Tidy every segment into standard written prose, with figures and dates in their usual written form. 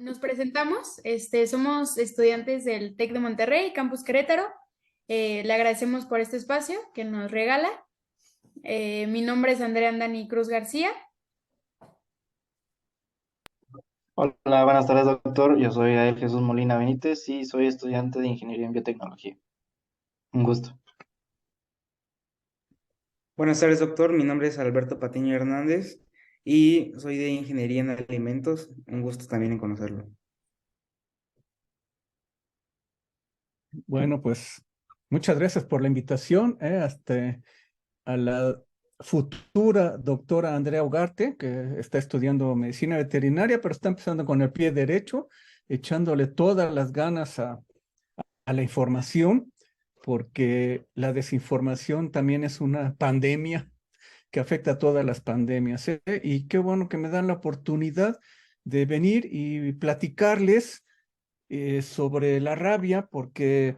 Nos presentamos, somos estudiantes del TEC de Monterrey, Campus Querétaro. Le agradecemos por este espacio que nos regala. Mi nombre es Andrea Andani Cruz García. Hola, buenas tardes, doctor. Yo soy Ael Jesús Molina Benítez y soy estudiante de Ingeniería en Biotecnología. Un gusto. Buenas tardes, doctor. Mi nombre es Alberto Patiño Hernández y soy de Ingeniería en Alimentos. Un gusto también en conocerlo. Bueno, pues muchas gracias por la invitación, a la futura doctora Andrea Ugarte, que está estudiando medicina veterinaria, pero está empezando con el pie derecho, echándole todas las ganas a la información, porque la desinformación también es una pandemia que afecta a todas las pandemias, ¿eh? Y qué bueno que me dan la oportunidad de venir y platicarles sobre la rabia, porque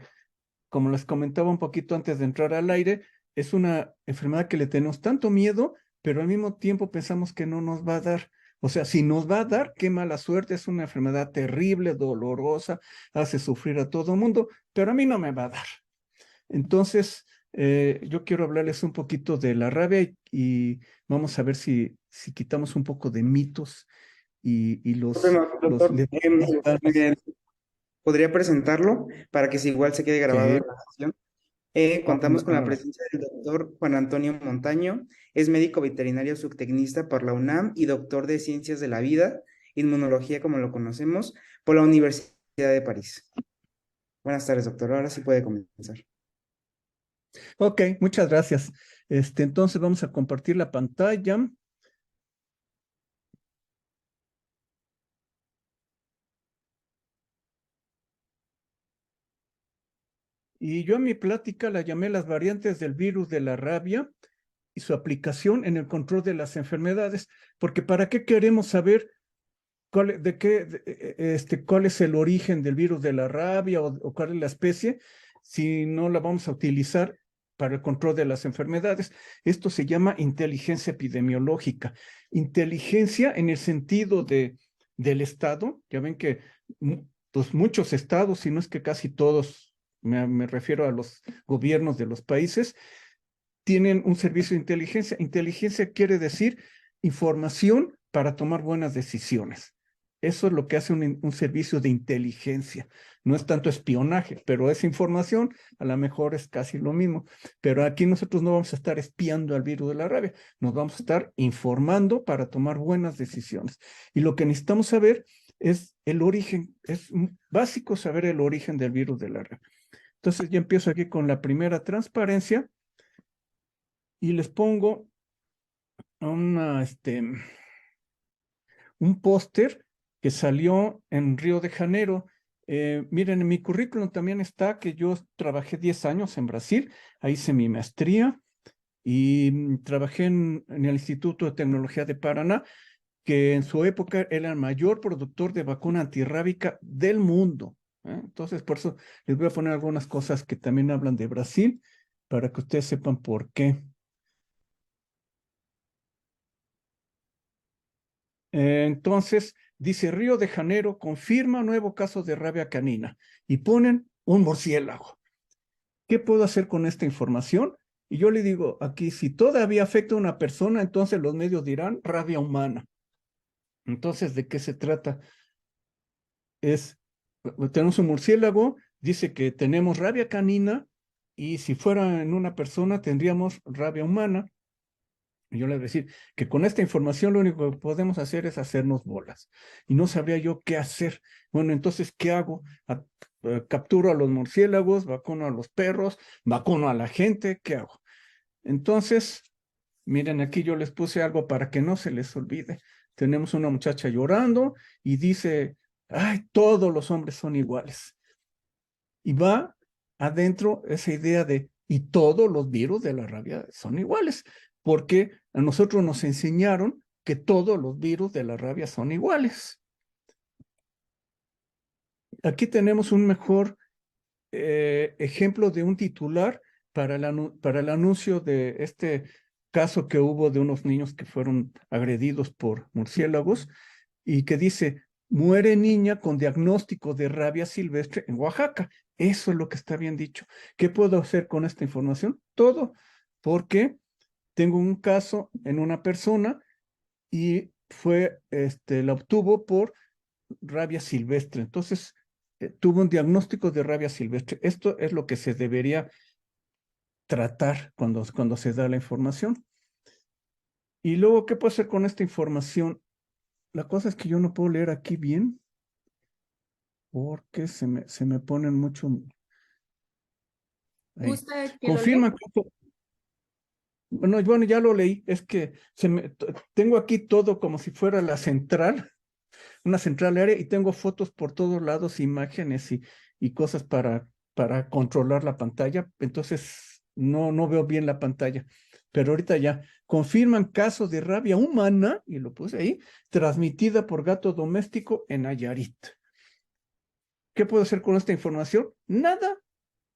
como les comentaba un poquito antes de entrar al aire, es una enfermedad que le tenemos tanto miedo, pero al mismo tiempo pensamos que no nos va a dar. O sea, si nos va a dar, qué mala suerte, es una enfermedad terrible, dolorosa, hace sufrir a todo mundo, pero a mí no me va a dar. Entonces, yo quiero hablarles un poquito de la rabia y vamos a ver si quitamos un poco de mitos y Doctor, le damos ganas. ¿podría presentarlo para que si igual se quede grabado Sí, en la sesión? Contamos con la ahora. presencia del doctor Juan Antonio Montaño. Es médico veterinario subtecnista por la UNAM y doctor de Ciencias de la Vida, Inmunología como lo conocemos, por la Universidad de París. Buenas tardes, doctor. Ahora sí puede comenzar. Ok, muchas gracias. Entonces vamos a compartir la pantalla. Y yo en mi plática la llamé las variantes del virus de la rabia y su aplicación en el control de las enfermedades, porque ¿para qué queremos saber cuál es el origen del virus de la rabia o cuál es la especie si no la vamos a utilizar para el control de las enfermedades? Esto se llama inteligencia epidemiológica. Inteligencia en el sentido del Estado. Ya ven que pues muchos estados, si no es que casi todos, me refiero a los gobiernos de los países, tienen un servicio de inteligencia. Inteligencia quiere decir información para tomar buenas decisiones. Eso es lo que hace un servicio de inteligencia. No es tanto espionaje, pero esa información a lo mejor es casi lo mismo. Pero aquí nosotros no vamos a estar espiando al virus de la rabia, nos vamos a estar informando para tomar buenas decisiones. Y lo que necesitamos saber es el origen, es básico saber el origen del virus de la rabia. Entonces ya empiezo aquí con la primera transparencia y les pongo una, un póster que salió en Río de Janeiro. Miren, en mi currículum también está que yo trabajé 10 años en Brasil, ahí hice mi maestría y trabajé en el Instituto de Tecnología de Paraná, que en su época era el mayor productor de vacuna antirrábica del mundo. Entonces, por eso les voy a poner algunas cosas que también hablan de Brasil, para que ustedes sepan por qué. Entonces, dice Río de Janeiro confirma nuevo caso de rabia canina y ponen un murciélago. ¿Qué puedo hacer con esta información? Y yo le digo aquí, si todavía afecta a una persona, entonces los medios dirán rabia humana. Entonces, ¿de qué se trata? Tenemos un murciélago, dice que tenemos rabia canina y si fuera en una persona tendríamos rabia humana. Y yo les voy a decir que con esta información lo único que podemos hacer es hacernos bolas. Y no sabría yo qué hacer. Bueno, entonces, ¿qué hago? Capturo a los murciélagos, vacuno a los perros, vacuno a la gente, ¿qué hago? Entonces, miren, aquí yo les puse algo para que no se les olvide. Tenemos una muchacha llorando y dice, ay, todos los hombres son iguales. Y va adentro esa idea de, y todos los virus de la rabia son iguales, porque a nosotros nos enseñaron que todos los virus de la rabia son iguales. Aquí tenemos un mejor ejemplo de un titular para el anuncio de este caso que hubo de unos niños que fueron agredidos por murciélagos y que dice, muere niña con diagnóstico de rabia silvestre en Oaxaca. Eso es lo que está bien dicho. ¿Qué puedo hacer con esta información? Todo, porque tengo un caso en una persona y la obtuvo por rabia silvestre. Entonces, tuvo un diagnóstico de rabia silvestre. Esto es lo que se debería tratar cuando se da la información. Y luego, ¿qué puedo hacer con esta información? La cosa es que yo no puedo leer aquí bien porque se me ponen mucho... Ahí. ¿Gusta que lo lea? Confirma que... Bueno, ya lo leí. Es que tengo aquí todo como si fuera la central, una central área, y tengo fotos por todos lados, imágenes y cosas para controlar la pantalla. Entonces, no veo bien la pantalla. Pero ahorita ya confirman casos de rabia humana, y lo puse ahí, transmitida por gato doméstico en Nayarit. ¿Qué puedo hacer con esta información? Nada,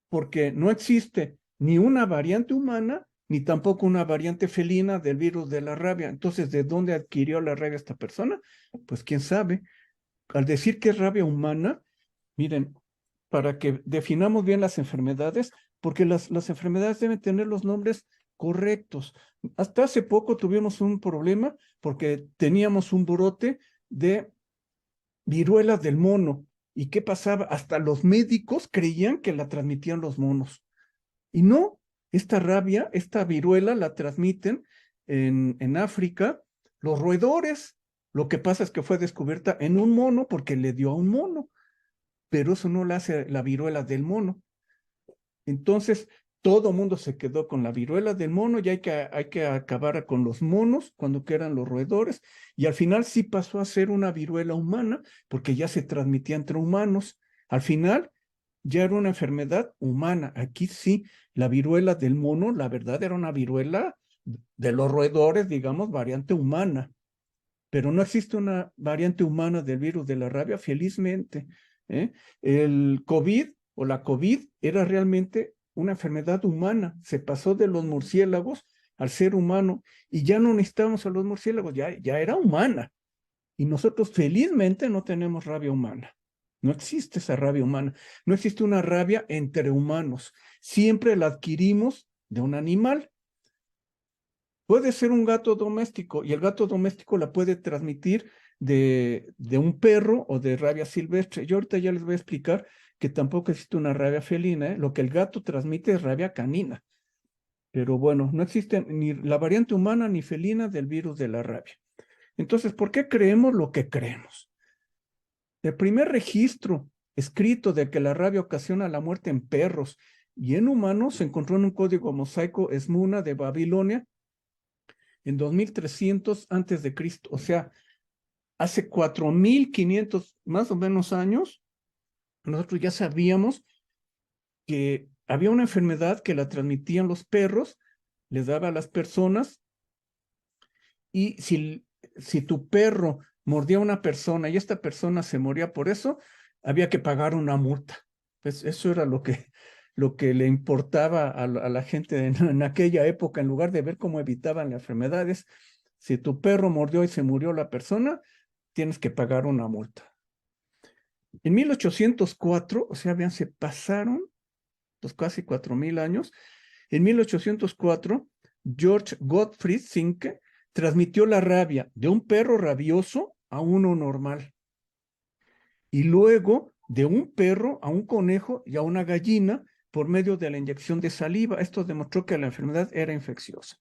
porque no existe ni una variante humana, ni tampoco una variante felina del virus de la rabia. Entonces, ¿de dónde adquirió la rabia esta persona? Pues quién sabe. Al decir que es rabia humana, miren, para que definamos bien las enfermedades, porque las enfermedades deben tener los nombres correctos. Hasta hace poco tuvimos un problema porque teníamos un brote de viruela del mono. ¿Y qué pasaba? Hasta los médicos creían que la transmitían los monos. Y no, esta rabia, esta viruela la transmiten en África los roedores. Lo que pasa es que fue descubierta en un mono porque le dio a un mono, pero eso no la hace la viruela del mono. Entonces, todo mundo se quedó con la viruela del mono y hay que acabar con los monos cuando quedan los roedores. Y al final sí pasó a ser una viruela humana porque ya se transmitía entre humanos. Al final ya era una enfermedad humana. Aquí sí, la viruela del mono, la verdad era una viruela de los roedores, digamos, variante humana. Pero no existe una variante humana del virus de la rabia, felizmente. ¿Eh? El COVID o la COVID era realmente una enfermedad humana. Se pasó de los murciélagos al ser humano y ya no necesitábamos a los murciélagos, ya era humana. Y nosotros felizmente no tenemos rabia humana. No existe esa rabia humana. No existe una rabia entre humanos. Siempre la adquirimos de un animal. Puede ser un gato doméstico y el gato doméstico la puede transmitir de un perro o de rabia silvestre. Yo ahorita ya les voy a explicar que tampoco existe una rabia felina, ¿eh? Lo que el gato transmite es rabia canina. Pero bueno, no existe ni la variante humana ni felina del virus de la rabia. Entonces, ¿por qué creemos lo que creemos? El primer registro escrito de que la rabia ocasiona la muerte en perros y en humanos se encontró en un código mosaico Esmuna de Babilonia en 2300 antes de Cristo, o sea, hace 4500 más o menos años, nosotros ya sabíamos que había una enfermedad que la transmitían los perros, les daba a las personas, y si tu perro mordía a una persona y esta persona se moría por eso, había que pagar una multa. Pues eso era lo que le importaba a la gente en aquella época, en lugar de ver cómo evitaban las enfermedades. Si tu perro mordió y se murió la persona, tienes que pagar una multa. En 1804, o sea, vean, se pasaron los casi 4000 años. En 1804, George Gottfried Zinke transmitió la rabia de un perro rabioso a uno normal. Y luego de un perro a un conejo y a una gallina por medio de la inyección de saliva. Esto demostró que la enfermedad era infecciosa.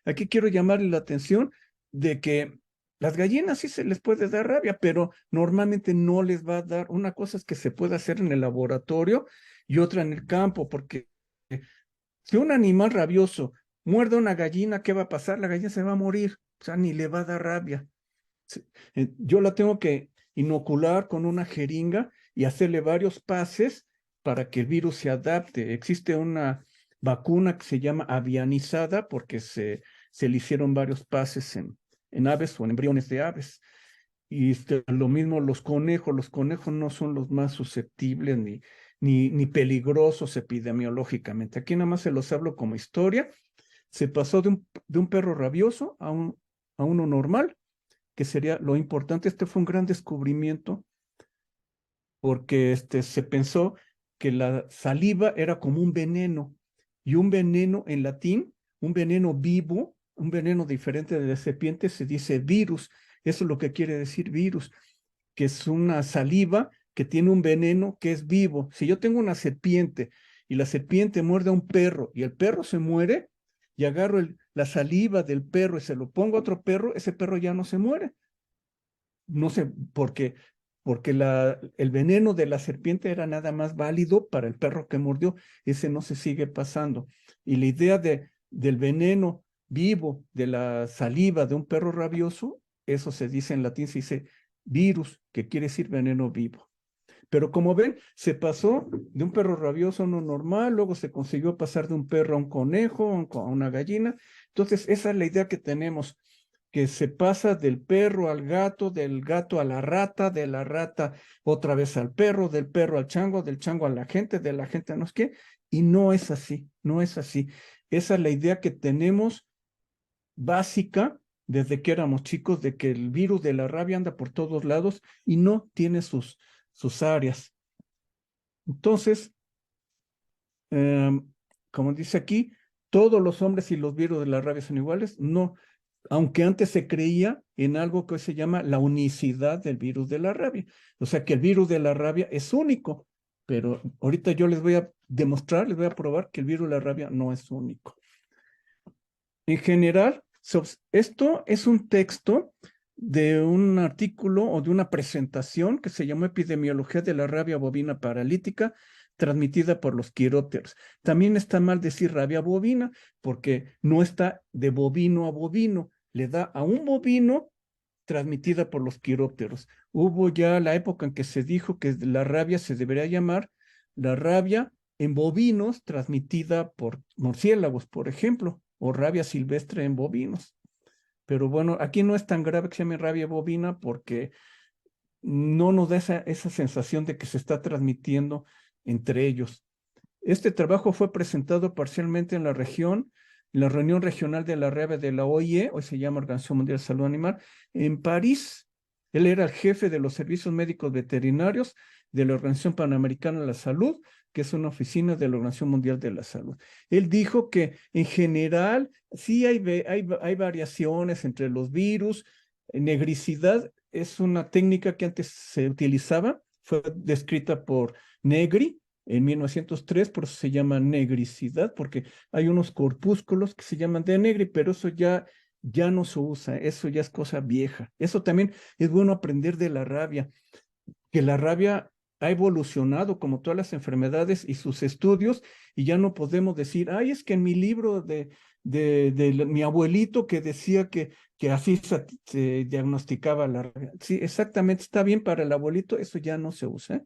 Aquí quiero llamarle la atención de que las gallinas sí se les puede dar rabia, pero normalmente no les va a dar. Una cosa es que se puede hacer en el laboratorio y otra en el campo, porque si un animal rabioso muerde a una gallina, ¿qué va a pasar? La gallina se va a morir, o sea, ni le va a dar rabia. Yo la tengo que inocular con una jeringa y hacerle varios pases para que el virus se adapte. Existe una vacuna que se llama avianizada porque se le hicieron varios pases en aves o en embriones de aves. Y lo mismo los conejos no son los más susceptibles ni peligrosos epidemiológicamente. Aquí nada más se los hablo como historia. Se pasó de un perro rabioso a uno normal que sería lo importante. Este fue un gran descubrimiento porque se pensó que la saliva era como un veneno, y un veneno en latín, un veneno vivo, un veneno diferente de la serpiente, se dice virus. Eso es lo que quiere decir virus, que es una saliva que tiene un veneno que es vivo. Si yo tengo una serpiente y la serpiente muerde a un perro y el perro se muere, y agarro la saliva del perro y se lo pongo a otro perro, ese perro ya no se muere. No sé, porque el veneno de la serpiente era nada más válido para el perro que mordió, ese no se sigue pasando. Y la idea del veneno vivo de la saliva de un perro rabioso, eso se dice en latín, se dice virus, que quiere decir veneno vivo. Pero como ven, se pasó de un perro rabioso a uno normal, luego se consiguió pasar de un perro a un conejo, a una gallina. Entonces, esa es la idea que tenemos, que se pasa del perro al gato, del gato a la rata, de la rata otra vez al perro, del perro al chango, del chango a la gente, de la gente a no sé qué. Y no es así, no es así. Esa es la idea que tenemos básica desde que éramos chicos, de que el virus de la rabia anda por todos lados y no tiene sus áreas. Entonces, como dice aquí, todos los hombres y los virus de la rabia son iguales. No, aunque antes se creía en algo que se llama la unicidad del virus de la rabia. O sea, que el virus de la rabia es único, pero ahorita yo les voy a demostrar, les voy a probar que el virus de la rabia no es único. En general, esto es un texto de un artículo o de una presentación que se llamó Epidemiología de la rabia bovina paralítica transmitida por los quirópteros. También está mal decir rabia bovina porque no está de bovino a bovino, le da a un bovino transmitida por los quirópteros. Hubo ya la época en que se dijo que la rabia se debería llamar la rabia en bovinos transmitida por murciélagos, por ejemplo, o rabia silvestre en bovinos. Pero bueno, aquí no es tan grave que se llame rabia bovina porque no nos da esa sensación de que se está transmitiendo entre ellos. Este trabajo fue presentado parcialmente en la reunión regional de la rabia de la OIE, hoy se llama Organización Mundial de Salud Animal, en París. Él era el jefe de los servicios médicos veterinarios de la Organización Panamericana de la Salud, que es una oficina de la Organización Mundial de la Salud. Él dijo que en general sí hay variaciones entre los virus. Negricidad es una técnica que antes se utilizaba, fue descrita por Negri en 1903, por eso se llama negricidad, porque hay unos corpúsculos que se llaman de Negri, pero eso ya no se usa, eso ya es cosa vieja. Eso también es bueno aprender de la rabia, que la rabia ha evolucionado como todas las enfermedades y sus estudios, y ya no podemos decir, ay, es que en mi libro de mi abuelito que decía que así se diagnosticaba la rabia. Sí, exactamente, está bien para el abuelito, eso ya no se usa.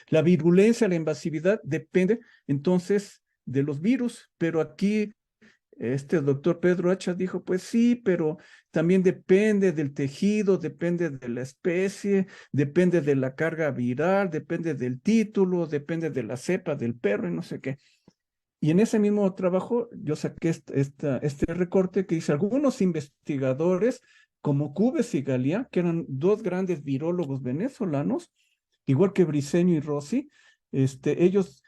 La virulencia, la invasividad depende entonces de los virus, pero aquí este doctor Pedro Hacha dijo, pues sí, pero también depende del tejido, depende de la especie, depende de la carga viral, depende del título, depende de la cepa del perro y no sé qué. Y en ese mismo trabajo yo saqué este recorte que dice, algunos investigadores como Cubes y Galía, que eran dos grandes virólogos venezolanos, igual que Briceño y Rossi, ellos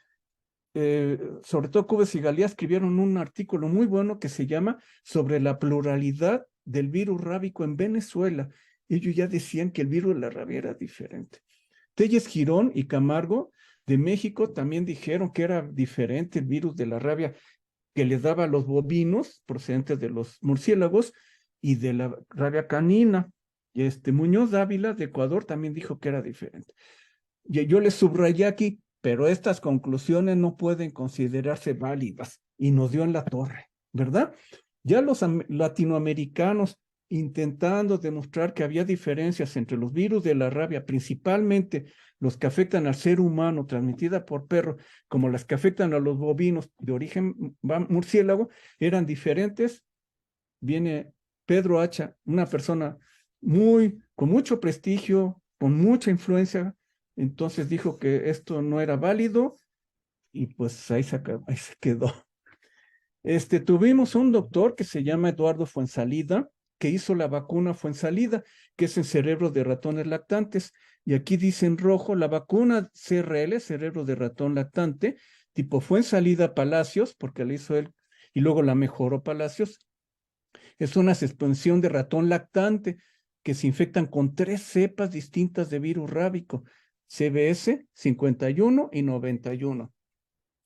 sobre todo Cubes y Galía, escribieron un artículo muy bueno que se llama Sobre la pluralidad del virus rábico en Venezuela. Ellos ya decían que el virus de la rabia era diferente. Telles Girón y Camargo de México también dijeron que era diferente el virus de la rabia que les daba a los bovinos procedentes de los murciélagos y de la rabia canina. Y Muñoz Dávila de Ecuador también dijo que era diferente. Y yo les subrayé aquí, pero estas conclusiones no pueden considerarse válidas, y nos dio en la torre, ¿verdad? Ya los latinoamericanos intentando demostrar que había diferencias entre los virus de la rabia, principalmente los que afectan al ser humano transmitida por perro, como las que afectan a los bovinos de origen murciélago, eran diferentes. Viene Pedro Hacha, una persona con mucho prestigio, con mucha influencia. Entonces dijo que esto no era válido y pues ahí se quedó. Tuvimos un doctor que se llama Eduardo Fuensalida, que hizo la vacuna Fuensalida, que es en cerebro de ratones lactantes. Y aquí dice en rojo, la vacuna CRL, cerebro de ratón lactante, tipo Fuensalida Palacios, porque la hizo él, y luego la mejoró Palacios. Es una suspensión de ratón lactante que se infectan con 3 cepas distintas de virus rábico, CBS 51 y 91.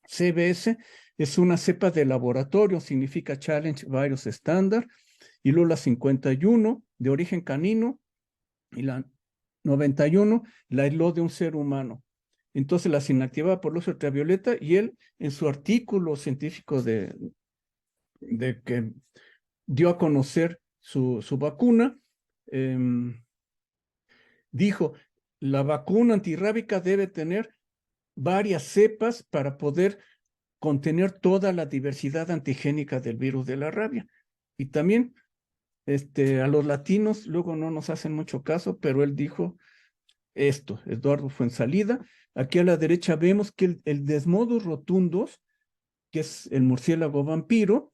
CBS es una cepa de laboratorio, significa Challenge Virus Standard, y luego la 51 de origen canino y la 91 la aisló de un ser humano. Entonces las inactivaba por luz ultravioleta y él en su artículo científico de que dio a conocer su vacuna, dijo, la vacuna antirrábica debe tener varias cepas para poder contener toda la diversidad antigénica del virus de la rabia. Y también a los latinos luego no nos hacen mucho caso, pero él dijo esto, Eduardo Fuensalida. Aquí a la derecha vemos que el Desmodus rotundus, que es el murciélago vampiro,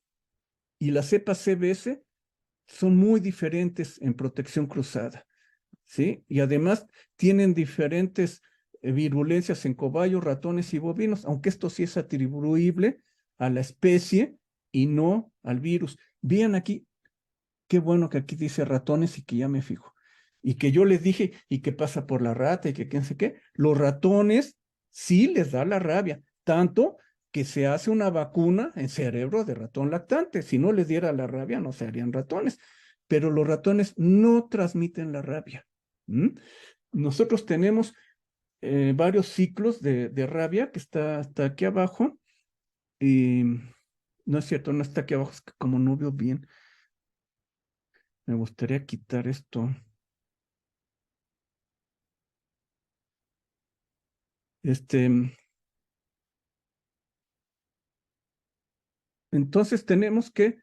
y la cepa CBS son muy diferentes en protección cruzada, ¿sí? Y además tienen diferentes virulencias en cobayos, ratones y bovinos, aunque esto sí es atribuible a la especie y no al virus. Vean aquí, qué bueno que aquí dice ratones y que ya me fijo. Y que yo les dije, y que pasa por la rata y que quién sé qué. Los ratones sí les da la rabia, tanto que se hace una vacuna en cerebro de ratón lactante. Si no les diera la rabia, no se harían ratones. Pero los ratones no transmiten la rabia. Nosotros tenemos varios ciclos de rabia que está aquí abajo. Y no es cierto, no está aquí abajo, es que como no veo bien. Me gustaría quitar esto. Entonces tenemos que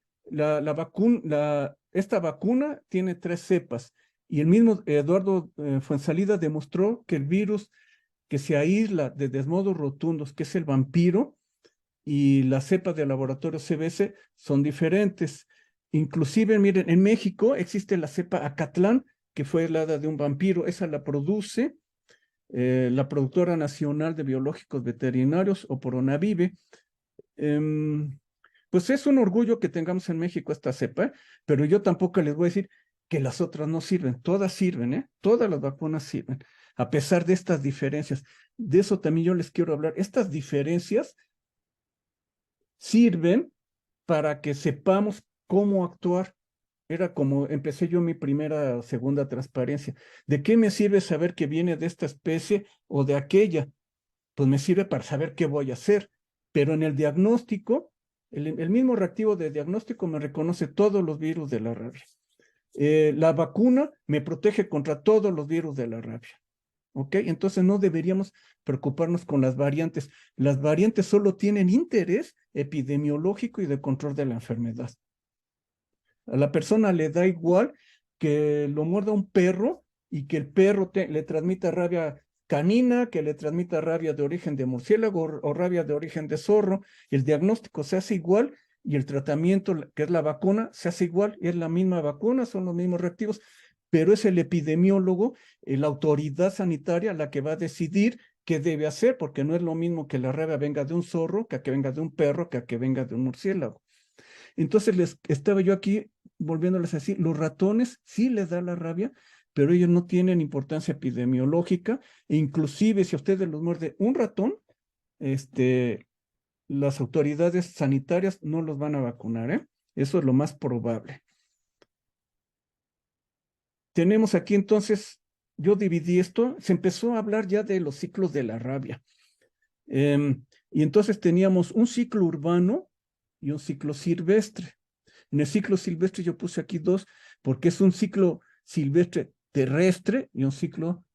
esta vacuna tiene 3 cepas y el mismo Eduardo Fuensalida demostró que el virus que se aísla de Desmodus rotundus, que es el vampiro, y las cepas de laboratorio CBS son diferentes. Inclusive, miren, en México existe la cepa Acatlán, que fue helada de un vampiro. Esa la produce la Productora Nacional de Biológicos Veterinarios, o Poronavive. Pues es un orgullo que tengamos en México esta cepa, pero yo tampoco les voy a decir que las otras no sirven. Todas sirven, ¿eh? Todas las vacunas sirven, a pesar de estas diferencias. De eso también yo les quiero hablar. Estas diferencias sirven para que sepamos cómo actuar. Era como empecé yo mi primera o segunda transparencia. ¿De qué me sirve saber que viene de esta especie o de aquella? Pues me sirve para saber qué voy a hacer. Pero en el diagnóstico, el mismo reactivo de diagnóstico me reconoce todos los virus de la rabia. La vacuna me protege contra todos los virus de la rabia. ¿Ok? Entonces no deberíamos preocuparnos con las variantes. Las variantes solo tienen interés epidemiológico y de control de la enfermedad. A la persona le da igual que lo muerda un perro y que el perro le transmita rabia canina, que le transmita rabia de origen de murciélago o rabia de origen de zorro. Y el diagnóstico se hace igual y el tratamiento, que es la vacuna, se hace igual. Es la misma vacuna, son los mismos reactivos, pero es el epidemiólogo, la autoridad sanitaria, la que va a decidir qué debe hacer, porque no es lo mismo que la rabia venga de un zorro, que venga de un perro, que venga de un murciélago. Entonces les estaba yo aquí volviéndoles a decir, los ratones sí les da la rabia, pero ellos no tienen importancia epidemiológica, e inclusive si a ustedes los muerde un ratón, las autoridades sanitarias no los van a vacunar, ¿eh? Eso es lo más probable. Tenemos aquí entonces, yo dividí esto, se empezó a hablar ya de los ciclos de la rabia. Y entonces teníamos un ciclo urbano y un ciclo silvestre. En el ciclo silvestre yo puse aquí 2, porque es un ciclo silvestre terrestre y un ciclo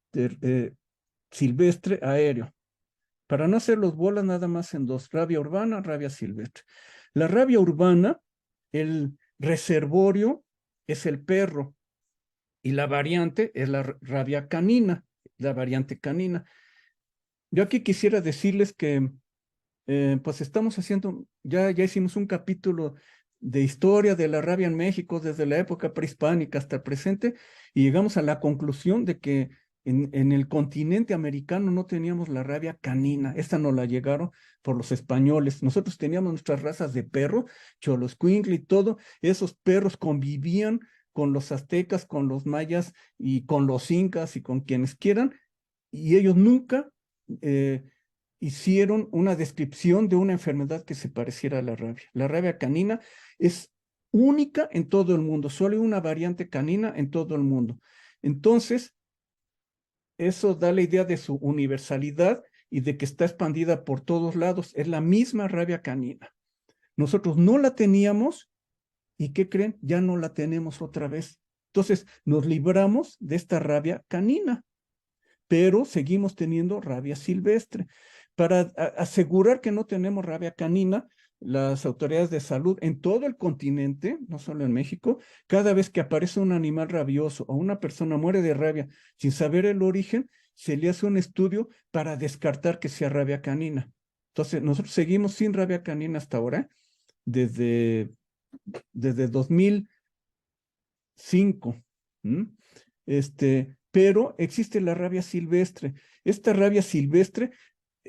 silvestre aéreo. Para no hacer los bolas nada más en 2, rabia urbana, rabia silvestre. La rabia urbana, el reservorio es el perro y la variante es la rabia canina, la variante canina. Yo aquí quisiera decirles que pues estamos haciendo, ya hicimos un capítulo de historia de la rabia en México desde la época prehispánica hasta el presente y llegamos a la conclusión de que en el continente americano no teníamos la rabia canina. Esta nos la llegaron por los españoles. Nosotros teníamos nuestras razas de perro, Xoloscuincle y todo. Esos perros convivían con los aztecas, con los mayas y con los incas y con quienes quieran, y ellos nunca hicieron una descripción de una enfermedad que se pareciera a la rabia. La rabia canina es única en todo el mundo, solo hay una variante canina en todo el mundo. Entonces, eso da la idea de su universalidad y de que está expandida por todos lados. Es la misma rabia canina. Nosotros no la teníamos y ¿qué creen? Ya no la tenemos otra vez. Entonces, nos libramos de esta rabia canina, pero seguimos teniendo rabia silvestre. Para asegurar que no tenemos rabia canina, las autoridades de salud en todo el continente, no solo en México, cada vez que aparece un animal rabioso o una persona muere de rabia sin saber el origen, se le hace un estudio para descartar que sea rabia canina. Entonces, nosotros seguimos sin rabia canina hasta ahora, desde 2005. Pero existe la rabia silvestre. Esta rabia silvestre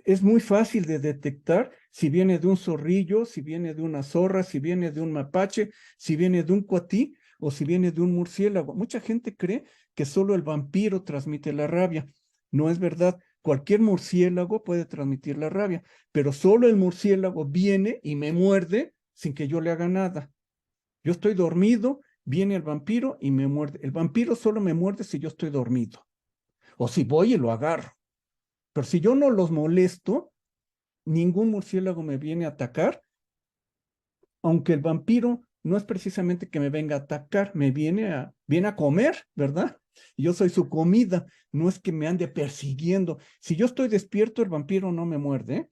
es muy fácil de detectar si viene de un zorrillo, si viene de una zorra, si viene de un mapache, si viene de un cuatí o si viene de un murciélago. Mucha gente cree que solo el vampiro transmite la rabia. No es verdad. Cualquier murciélago puede transmitir la rabia, pero solo el murciélago viene y me muerde sin que yo le haga nada. Yo estoy dormido, viene el vampiro y me muerde. El vampiro solo me muerde si yo estoy dormido o si voy y lo agarro. Pero si yo no los molesto, ningún murciélago me viene a atacar, aunque el vampiro no es precisamente que me venga a atacar, viene a comer, ¿verdad? Y yo soy su comida, no es que me ande persiguiendo. Si yo estoy despierto, el vampiro no me muerde, ¿eh?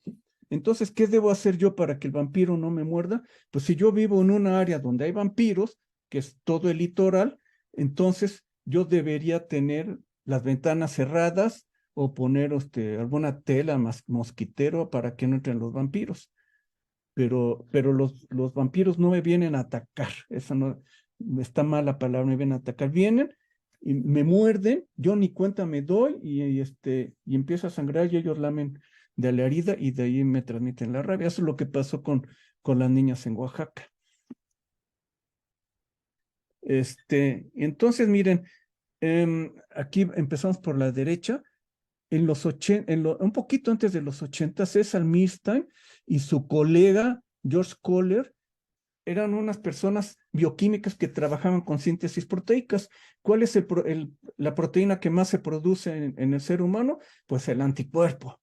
Entonces, ¿qué debo hacer yo para que el vampiro no me muerda? Pues si yo vivo en una área donde hay vampiros, que es todo el litoral, entonces yo debería tener las ventanas cerradas o poner alguna tela mosquitero para que no entren los vampiros. Pero los vampiros no me vienen a atacar. Esa no está mal la palabra, me vienen a atacar. Vienen y me muerden, yo ni cuenta me doy y empiezo a sangrar y ellos lamen de la herida y de ahí me transmiten la rabia. Eso es lo que pasó con las niñas en Oaxaca. Entonces, miren, aquí empezamos por la derecha. Un poquito antes de los 80, César Milstein y su colega George Kohler eran unas personas bioquímicas que trabajaban con síntesis proteicas. ¿Cuál es la proteína que más se produce en el ser humano? Pues el anticuerpo.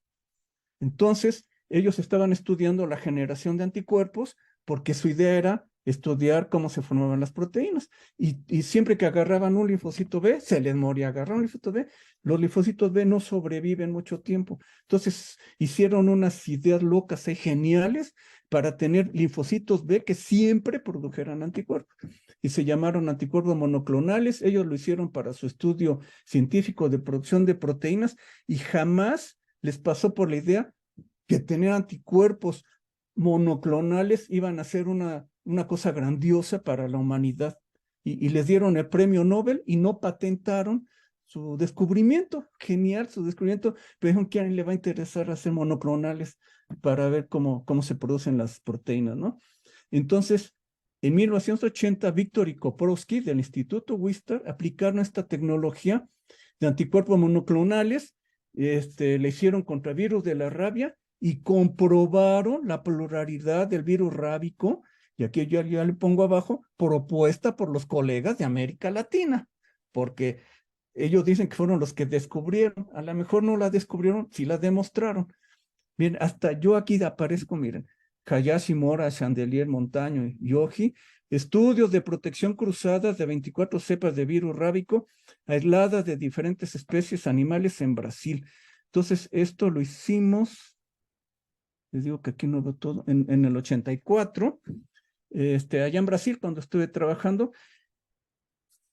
Entonces, ellos estaban estudiando la generación de anticuerpos porque su idea era estudiar cómo se formaban las proteínas. Y siempre que agarraban un linfocito B, se les moría. Agarraron un linfocito B, los linfocitos B no sobreviven mucho tiempo. Entonces, hicieron unas ideas locas y geniales para tener linfocitos B que siempre produjeran anticuerpos. Y se llamaron anticuerpos monoclonales. Ellos lo hicieron para su estudio científico de producción de proteínas y jamás les pasó por la idea que tener anticuerpos monoclonales iban a ser una cosa grandiosa para la humanidad. Y les dieron el premio Nobel y no patentaron su descubrimiento. Genial su descubrimiento, pero dijeron que a alguien le va a interesar hacer monoclonales para ver cómo se producen las proteínas, ¿no? Entonces, en 1980, Víctor y Koprowski del Instituto Wistar aplicaron esta tecnología de anticuerpos monoclonales, le hicieron contra virus de la rabia y comprobaron la pluralidad del virus rábico, y aquí ya le pongo abajo, propuesta por los colegas de América Latina, porque ellos dicen que fueron los que descubrieron, a lo mejor no la descubrieron, sí la demostraron. Miren, hasta yo aquí aparezco, miren, Hayashi, Mora, Chandelier, Montaño, Yogi, estudios de protección cruzadas de 24 cepas de virus rábico aisladas de diferentes especies animales en Brasil. Entonces, esto lo hicimos, les digo que aquí no veo todo, en el 84, allá en Brasil, cuando estuve trabajando,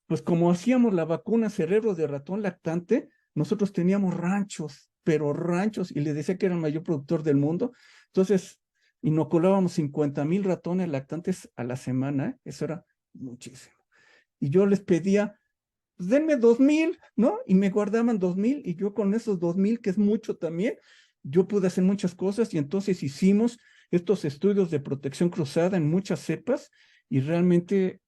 pues como hacíamos la vacuna cerebro de ratón lactante, nosotros teníamos ranchos, pero ranchos, y les decía que era el mayor productor del mundo. Entonces, inoculábamos 50,000 ratones lactantes a la semana, ¿eh? Eso era muchísimo. Y yo les pedía, pues denme 2,000, ¿no? Y me guardaban 2,000 y yo con esos 2,000, que es mucho también, yo pude hacer muchas cosas y entonces hicimos estos estudios de protección cruzada en muchas cepas y realmente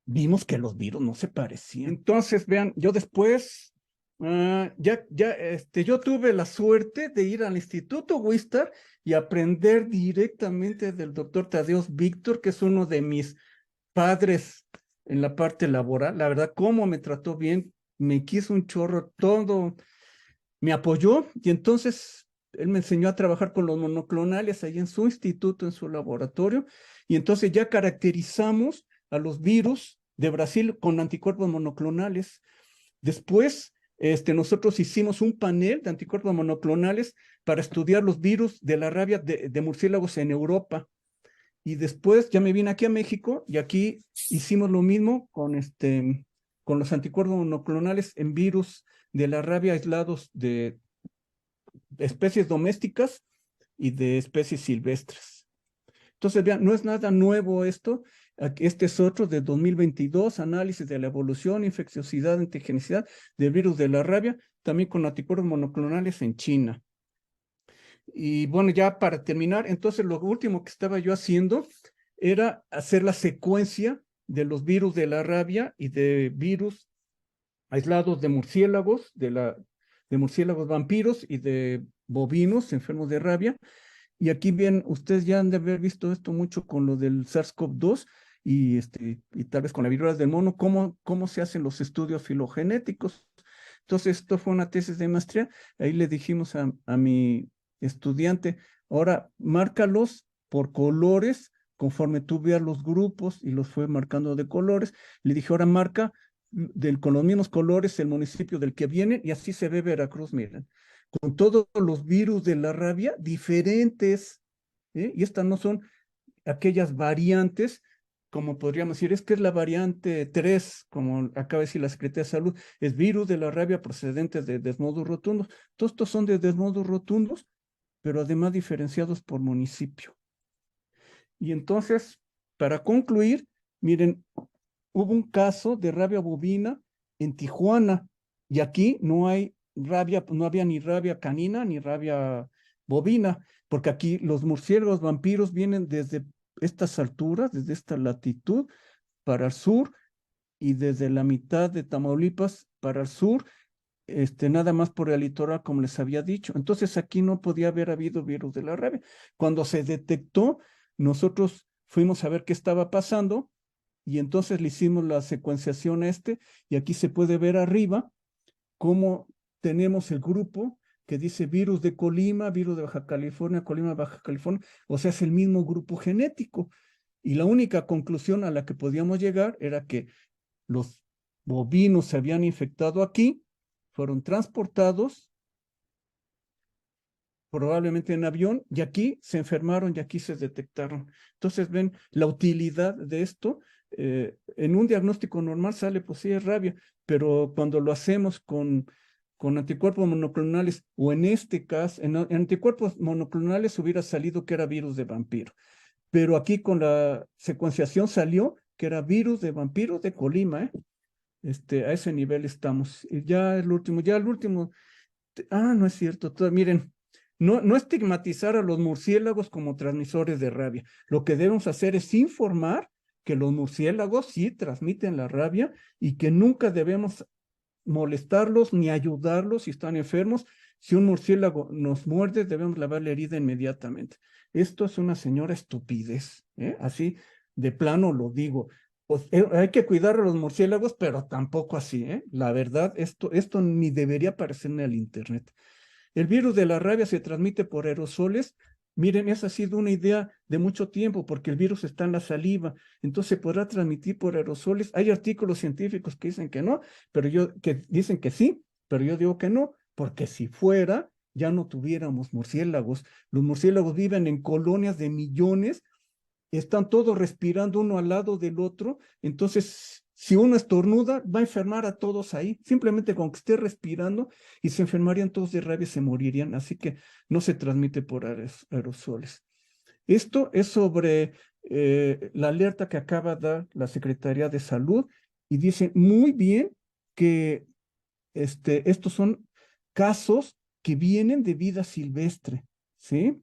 vimos que los virus no se parecían. Entonces, vean, yo después, yo tuve la suerte de ir al Instituto Wistar y aprender directamente del doctor Tadeusz Víctor, que es uno de mis padres en la parte laboral. La verdad, cómo me trató bien, me quiso un chorro, todo, me apoyó y entonces él me enseñó a trabajar con los monoclonales ahí en su instituto, en su laboratorio, y entonces ya caracterizamos a los virus de Brasil con anticuerpos monoclonales. Después, nosotros hicimos un panel de anticuerpos monoclonales para estudiar los virus de la rabia de murciélagos en Europa. Y después ya me vine aquí a México y aquí hicimos lo mismo con los anticuerpos monoclonales en virus de la rabia aislados de especies domésticas y de especies silvestres. Entonces, vean, no es nada nuevo esto. Este es otro de 2022, análisis de la evolución, infecciosidad, antigenicidad del virus de la rabia, también con anticuerpos monoclonales en China. Y bueno, ya para terminar, entonces lo último que estaba yo haciendo era hacer la secuencia de los virus de la rabia y de virus aislados de murciélagos, de murciélagos vampiros y de bovinos enfermos de rabia. Y aquí bien, ustedes ya han de haber visto esto mucho con lo del SARS-CoV-2 y tal vez con la viruela del mono, cómo se hacen los estudios filogenéticos. Entonces, esto fue una tesis de maestría. Ahí le dijimos a mi estudiante, ahora márcalos por colores, conforme tú veas los grupos y los fue marcando de colores. Le dije, ahora marca con los mismos colores el municipio del que vienen y así se ve Veracruz, miren, con todos los virus de la rabia diferentes, ¿eh? Y estas no son aquellas variantes, como podríamos decir, es que es la variante 3, como acaba de decir la Secretaría de Salud, es virus de la rabia procedente de desmodos rotundos. Todos estos son de desmodos rotundos, pero además diferenciados por municipio. Y entonces, para concluir, miren, hubo un caso de rabia bovina en Tijuana, y aquí no hay rabia, no había ni rabia canina ni rabia bovina, porque aquí los murciélagos vampiros vienen desde estas alturas, desde esta latitud para el sur, y desde la mitad de Tamaulipas para el sur, nada más por el litoral, como les había dicho. Entonces aquí no podía haber habido virus de la rabia. Cuando se detectó, nosotros fuimos a ver qué estaba pasando y entonces le hicimos la secuenciación y aquí se puede ver arriba cómo tenemos el grupo que dice virus de Colima, virus de Baja California, Colima, Baja California, o sea, es el mismo grupo genético. Y la única conclusión a la que podíamos llegar era que los bovinos se habían infectado aquí, fueron transportados, probablemente en avión, y aquí se enfermaron y aquí se detectaron. Entonces, ven la utilidad de esto. En un diagnóstico normal sale, pues sí, es rabia, pero cuando lo hacemos con anticuerpos monoclonales, o en este caso, en anticuerpos monoclonales hubiera salido que era virus de vampiro, pero aquí con la secuenciación salió que era virus de vampiro de Colima, ¿eh? A ese nivel estamos. Y ya el último, no es cierto, miren, no estigmatizar a los murciélagos como transmisores de rabia. Lo que debemos hacer es informar que los murciélagos sí transmiten la rabia y que nunca debemos molestarlos ni ayudarlos si están enfermos. Si un murciélago nos muerde, debemos lavar la herida inmediatamente. Esto es una señora estupidez, ¿eh? Así de plano lo digo. Pues, hay que cuidar a los murciélagos, pero tampoco así, ¿eh? La verdad, esto ni debería aparecer en el internet. El virus de la rabia se transmite por aerosoles. Miren, esa ha sido una idea de mucho tiempo, porque el virus está en la saliva, entonces se podrá transmitir por aerosoles. Hay artículos científicos que dicen que no, que dicen que sí, pero yo digo que no, porque si fuera, ya no tuviéramos murciélagos. Los murciélagos viven en colonias de millones, están todos respirando uno al lado del otro, entonces si uno estornuda, va a enfermar a todos ahí, simplemente con que esté respirando, y se enfermarían todos de rabia y se morirían, así que no se transmite por aerosoles. Esto es sobre la alerta que acaba de dar la Secretaría de Salud y dice muy bien que estos son casos que vienen de vida silvestre, ¿sí?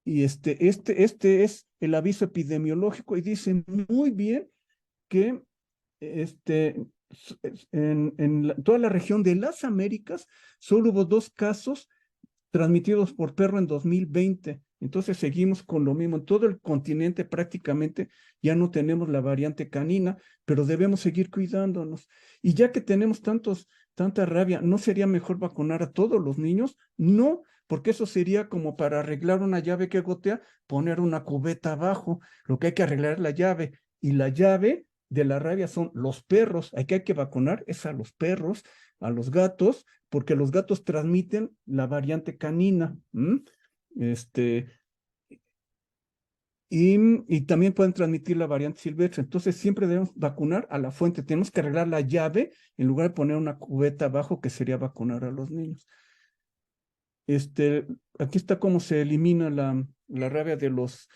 Y este es el aviso epidemiológico y dice muy bien que en toda la región de las Américas solo hubo 2 casos transmitidos por perro en 2020. Entonces seguimos con lo mismo. En todo el continente prácticamente ya no tenemos la variante canina, pero debemos seguir cuidándonos. Y ya que tenemos tanta rabia, ¿no sería mejor vacunar a todos los niños? No, porque eso sería como para arreglar una llave que gotea, poner una cubeta abajo. Lo que hay que arreglar es la llave. Y la llave de la rabia son los perros. Hay que vacunar es a los perros, a los gatos, porque los gatos transmiten la variante canina. Y también pueden transmitir la variante silvestre. Entonces siempre debemos vacunar a la fuente. Tenemos que arreglar la llave en lugar de poner una cubeta abajo, que sería vacunar a los niños. Aquí está cómo se elimina la rabia de los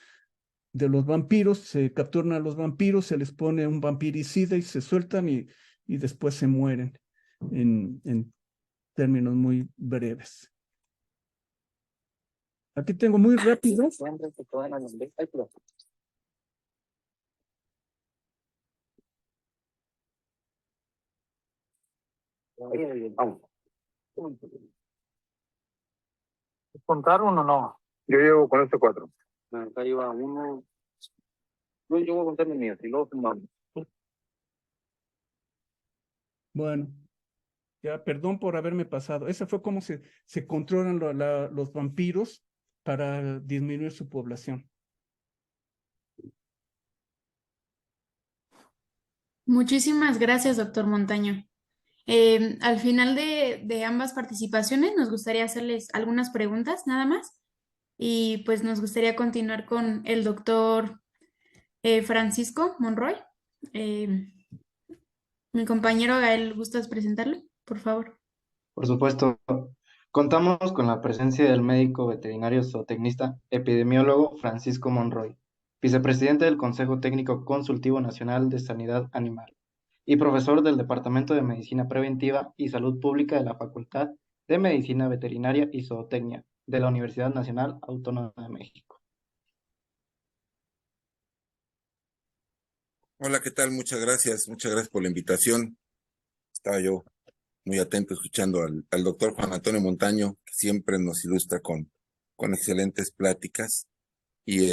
vampiros. Se capturan a los vampiros, se les pone un vampiricida y se sueltan y después se mueren en términos muy breves. Aquí tengo muy rápido. ¿Contaron o no? Yo llevo con este 4. Acá iba uno. Yo voy a contar mi mío, y luego sumamos. Bueno, ya perdón por haberme pasado. Esa fue cómo se controlan los vampiros para disminuir su población. Muchísimas gracias, doctor Montaño. Al final de ambas participaciones nos gustaría hacerles algunas preguntas nada más y pues nos gustaría continuar con el doctor Francisco Monroy. Mi compañero Gael, ¿gustas presentarlo? Por favor. Por supuesto, contamos con la presencia del médico veterinario zootecnista epidemiólogo Francisco Monroy, vicepresidente del Consejo Técnico Consultivo Nacional de Sanidad Animal y profesor del Departamento de Medicina Preventiva y Salud Pública de la Facultad de Medicina Veterinaria y Zootecnia de la Universidad Nacional Autónoma de México. Hola, ¿qué tal? Muchas gracias por la invitación. Estaba yo muy atento escuchando al doctor Juan Antonio Montaño, que siempre nos ilustra con excelentes pláticas. Y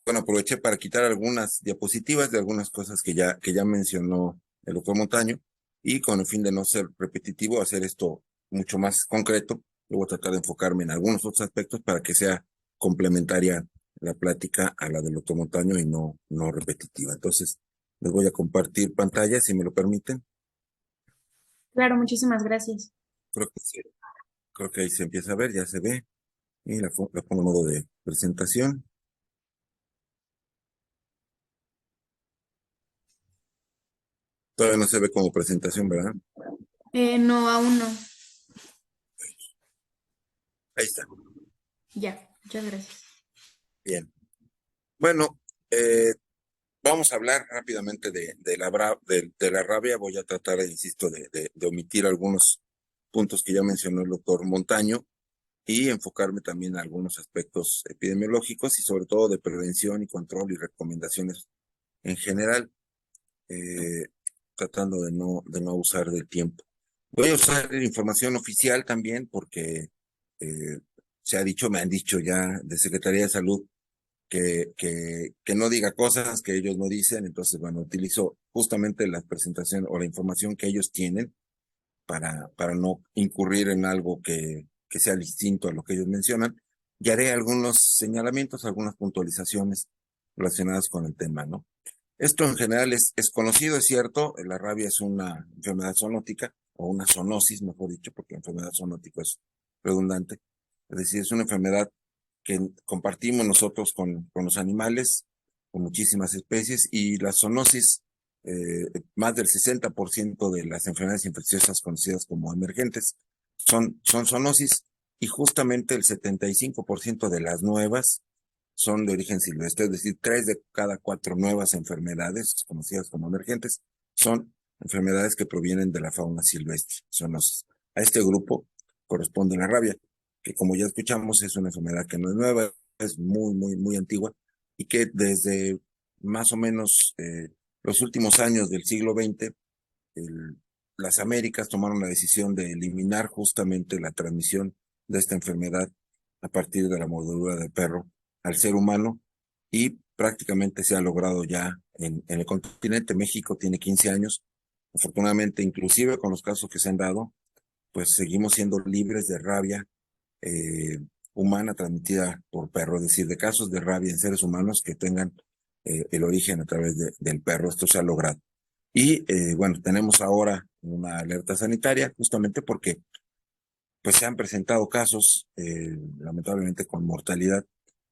bueno, aproveché para quitar algunas diapositivas de algunas cosas que ya mencionó el doctor Montaño, y con el fin de no ser repetitivo, hacer esto mucho más concreto. Yo voy a tratar de enfocarme en algunos otros aspectos para que sea complementaria la plática a la del doctor Montaño y no repetitiva. Entonces, les voy a compartir pantalla, si me lo permiten. Claro, muchísimas gracias. Creo que ahí se empieza a ver, ya se ve. Y la pongo en modo de presentación. Todavía no se ve como presentación, ¿verdad? No, aún no. Ahí está. Ya, muchas gracias. Bien. Bueno, vamos a hablar rápidamente de la rabia. Voy a tratar, insisto, de omitir algunos puntos que ya mencionó el doctor Montaño y enfocarme también en algunos aspectos epidemiológicos y sobre todo de prevención y control y recomendaciones en general, tratando de no abusar del tiempo. Voy a usar información oficial también porque me han dicho ya de Secretaría de Salud que no diga cosas que ellos no dicen. Entonces, bueno, utilizo justamente la presentación o la información que ellos tienen para no incurrir en algo que sea distinto a lo que ellos mencionan, y haré algunos señalamientos, algunas puntualizaciones relacionadas con el tema, ¿no? Esto en general es conocido, es cierto. La rabia es una enfermedad zoonótica, o una zoonosis, mejor dicho, porque la enfermedad zoonótica es redundante. Es decir, es una enfermedad que compartimos nosotros con los animales, con muchísimas especies, y la zoonosis, más del 60% de las enfermedades infecciosas conocidas como emergentes son zoonosis, y justamente el 75% de las nuevas son de origen silvestre, es decir, 3 de cada 4 nuevas enfermedades, conocidas como emergentes, son enfermedades que provienen de la fauna silvestre, zoonosis. A este grupo corresponde la rabia, que como ya escuchamos es una enfermedad que no es nueva, es muy antigua y que desde más o menos los últimos años del siglo XX, las Américas tomaron la decisión de eliminar justamente la transmisión de esta enfermedad a partir de la mordedura del perro al ser humano y prácticamente se ha logrado ya en el continente. México tiene 15 años. Afortunadamente, inclusive con los casos que se han dado, pues seguimos siendo libres de rabia eh, humana transmitida por perro, es decir, de casos de rabia en seres humanos que tengan el origen a través del perro. Esto se ha logrado. Y bueno, tenemos ahora una alerta sanitaria justamente porque pues se han presentado casos, lamentablemente con mortalidad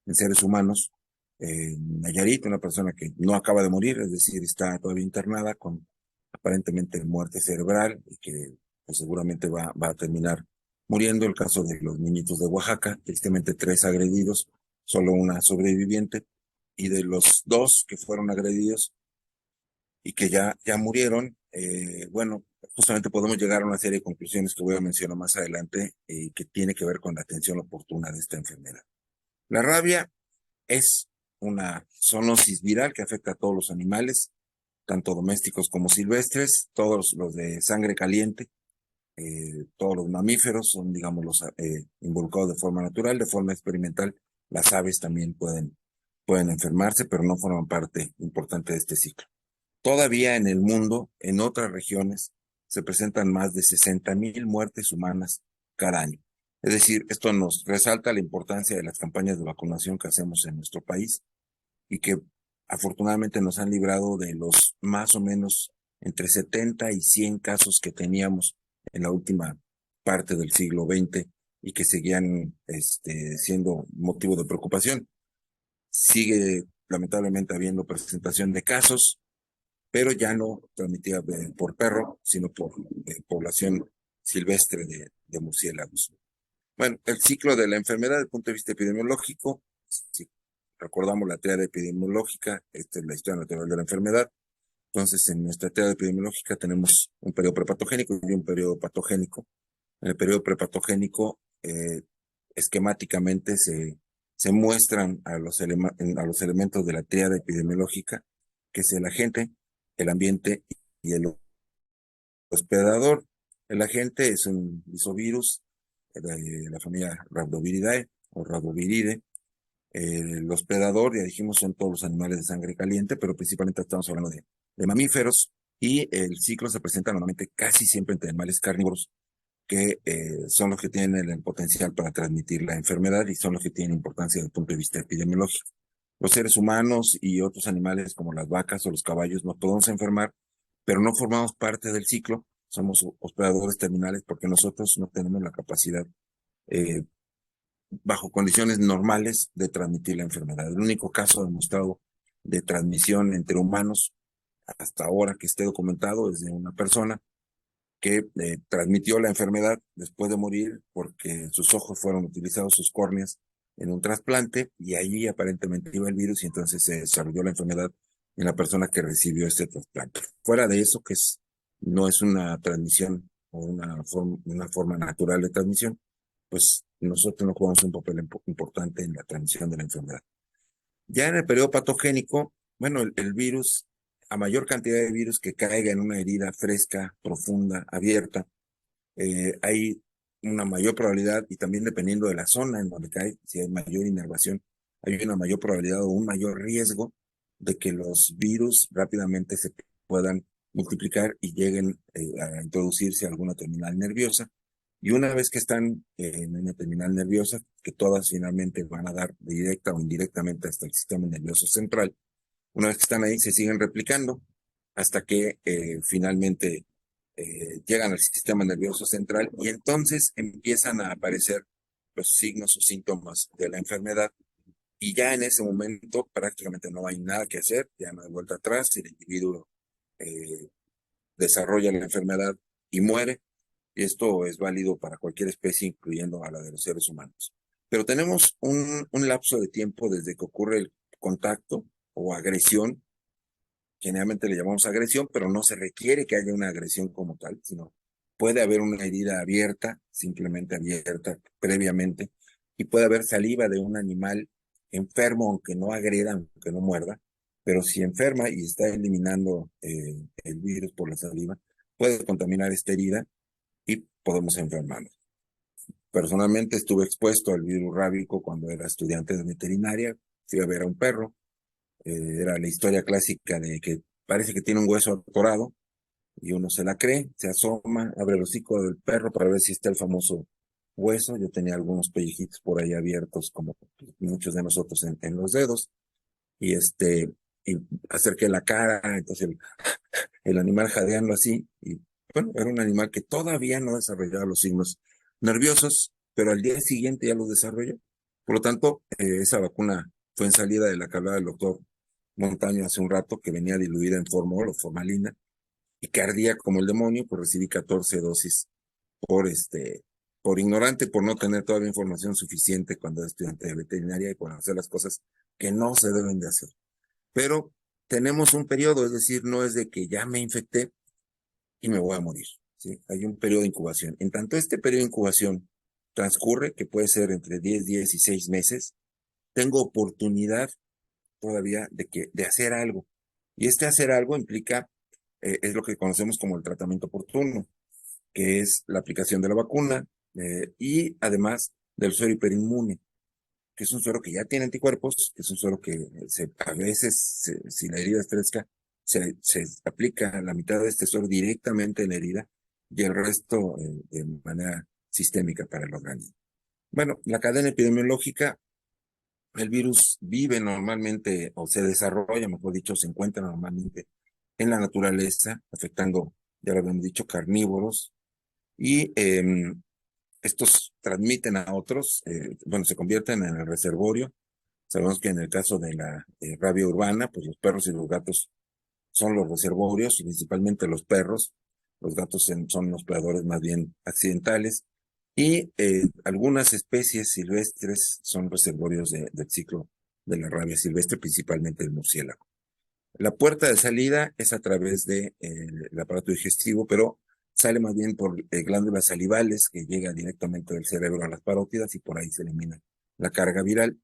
en seres humanos. Nayarit, una persona que no acaba de morir, es decir, está todavía internada con aparentemente muerte cerebral y que pues, seguramente va a terminar muriendo. El caso de los niñitos de Oaxaca, tristemente 3 agredidos, solo una sobreviviente, y de los 2 que fueron agredidos y que ya murieron, bueno, justamente podemos llegar a una serie de conclusiones que voy a mencionar más adelante y que tiene que ver con la atención oportuna de esta enfermedad. La rabia es una zoonosis viral que afecta a todos los animales, tanto domésticos como silvestres, todos los de sangre caliente, todos los mamíferos son, digamos, los involucrados de forma natural, de forma experimental. Las aves también pueden enfermarse, pero no forman parte importante de este ciclo. Todavía en el mundo, en otras regiones, se presentan más de 60,000 muertes humanas cada año. Es decir, esto nos resalta la importancia de las campañas de vacunación que hacemos en nuestro país y que afortunadamente nos han librado de los más o menos entre 70 y 100 casos que teníamos en la última parte del siglo XX y que seguían siendo motivo de preocupación. Sigue lamentablemente habiendo presentación de casos, pero ya no transmitida por perro, sino por población silvestre de murciélagos. Bueno, el ciclo de la enfermedad desde el punto de vista epidemiológico, si recordamos la triada epidemiológica, esta es la historia natural de la enfermedad. Entonces, en nuestra triada epidemiológica tenemos un periodo prepatogénico y un periodo patogénico. En el periodo prepatogénico, esquemáticamente se muestran a los elementos de la triada epidemiológica, que es el agente, el ambiente y el hospedador. El agente es un isovirus de la familia Rhabdoviridae o Rhabdoviridae. El hospedador, ya dijimos, son todos los animales de sangre caliente, pero principalmente estamos hablando de mamíferos, y el ciclo se presenta normalmente casi siempre entre animales carnívoros, que son los que tienen el potencial para transmitir la enfermedad y son los que tienen importancia desde el punto de vista epidemiológico. Los seres humanos y otros animales como las vacas o los caballos nos podemos enfermar, pero no formamos parte del ciclo, somos hospedadores terminales porque nosotros no tenemos la capacidad bajo condiciones normales de transmitir la enfermedad. El único caso demostrado de transmisión entre humanos hasta ahora que esté documentado es de una persona que transmitió la enfermedad después de morir porque sus ojos fueron utilizados, sus córneas, en un trasplante, y allí aparentemente iba el virus y entonces se desarrolló la enfermedad en la persona que recibió este trasplante. Fuera de eso, no es una transmisión o una forma natural de transmisión, pues nosotros no jugamos un papel importante en la transmisión de la enfermedad. Ya en el periodo patogénico, bueno, el virus, a mayor cantidad de virus que caiga en una herida fresca, profunda, abierta, hay una mayor probabilidad, y también dependiendo de la zona en donde cae, si hay mayor inervación, hay una mayor probabilidad o un mayor riesgo de que los virus rápidamente se puedan multiplicar y lleguen a introducirse a alguna terminal nerviosa. Y una vez que están en una terminal nerviosa, que todas finalmente van a dar directa o indirectamente hasta el sistema nervioso central, una vez que están ahí se siguen replicando hasta que finalmente llegan al sistema nervioso central y entonces empiezan a aparecer los signos o síntomas de la enfermedad, y ya en ese momento prácticamente no hay nada que hacer, ya no hay vuelta atrás, el individuo desarrolla la enfermedad y muere, Esto es válido para cualquier especie, incluyendo a la de los seres humanos. Pero tenemos un lapso de tiempo desde que ocurre el contacto o agresión. Generalmente le llamamos agresión, pero no se requiere que haya una agresión como tal, sino puede haber una herida abierta, simplemente abierta previamente, y puede haber saliva de un animal enfermo, aunque no agreda, aunque no muerda, pero si enferma y está eliminando el virus por la saliva, puede contaminar esta herida y podemos enfermarnos. Personalmente estuve expuesto al virus rábico cuando era estudiante de veterinaria, fui a ver a un perro, era la historia clásica de que parece que tiene un hueso atorado y uno se la cree, se asoma, abre el hocico del perro para ver si está el famoso hueso. Yo tenía algunos pellejitos por ahí abiertos, como muchos de nosotros en los dedos, y y acerqué la cara, entonces el animal jadeando así, y bueno, era un animal que todavía no desarrollaba los signos nerviosos, pero al día siguiente ya los desarrolló. Por lo tanto, esa vacuna fue en salida de la que hablaba el doctor Montaño hace un rato, que venía diluida en formol o formalina, y que ardía como el demonio, pues recibí 14 dosis por por ignorante, por no tener todavía información suficiente cuando era estudiante de veterinaria y por hacer las cosas que no se deben de hacer. Pero tenemos un periodo, es decir, no es de que ya me infecté y me voy a morir, ¿sí? Hay un periodo de incubación. En tanto este periodo de incubación transcurre, que puede ser entre 10 días y 6 meses, tengo oportunidad todavía de hacer algo. Y hacer algo implica, es lo que conocemos como el tratamiento oportuno, que es la aplicación de la vacuna y además del suero hiperinmune, que es un suero que ya tiene anticuerpos, que es un suero que a veces, si la herida es fresca, se aplica la mitad de este suero directamente en la herida y el resto de manera sistémica para el organismo. Bueno, la cadena epidemiológica, el virus vive normalmente, o se desarrolla, mejor dicho, se encuentra normalmente en la naturaleza, afectando, ya lo habíamos dicho, carnívoros, y estos transmiten a otros, bueno, se convierten en el reservorio. Sabemos que en el caso de la rabia urbana, pues los perros y los gatos son los reservorios, y principalmente los perros. Los gatos son los predadores más bien accidentales. Y algunas especies silvestres son reservorios del ciclo de la rabia silvestre, principalmente el murciélago. La puerta de salida es a través del aparato digestivo, pero sale más bien por glándulas salivales, que llega directamente del cerebro a las parótidas y por ahí se elimina la carga viral.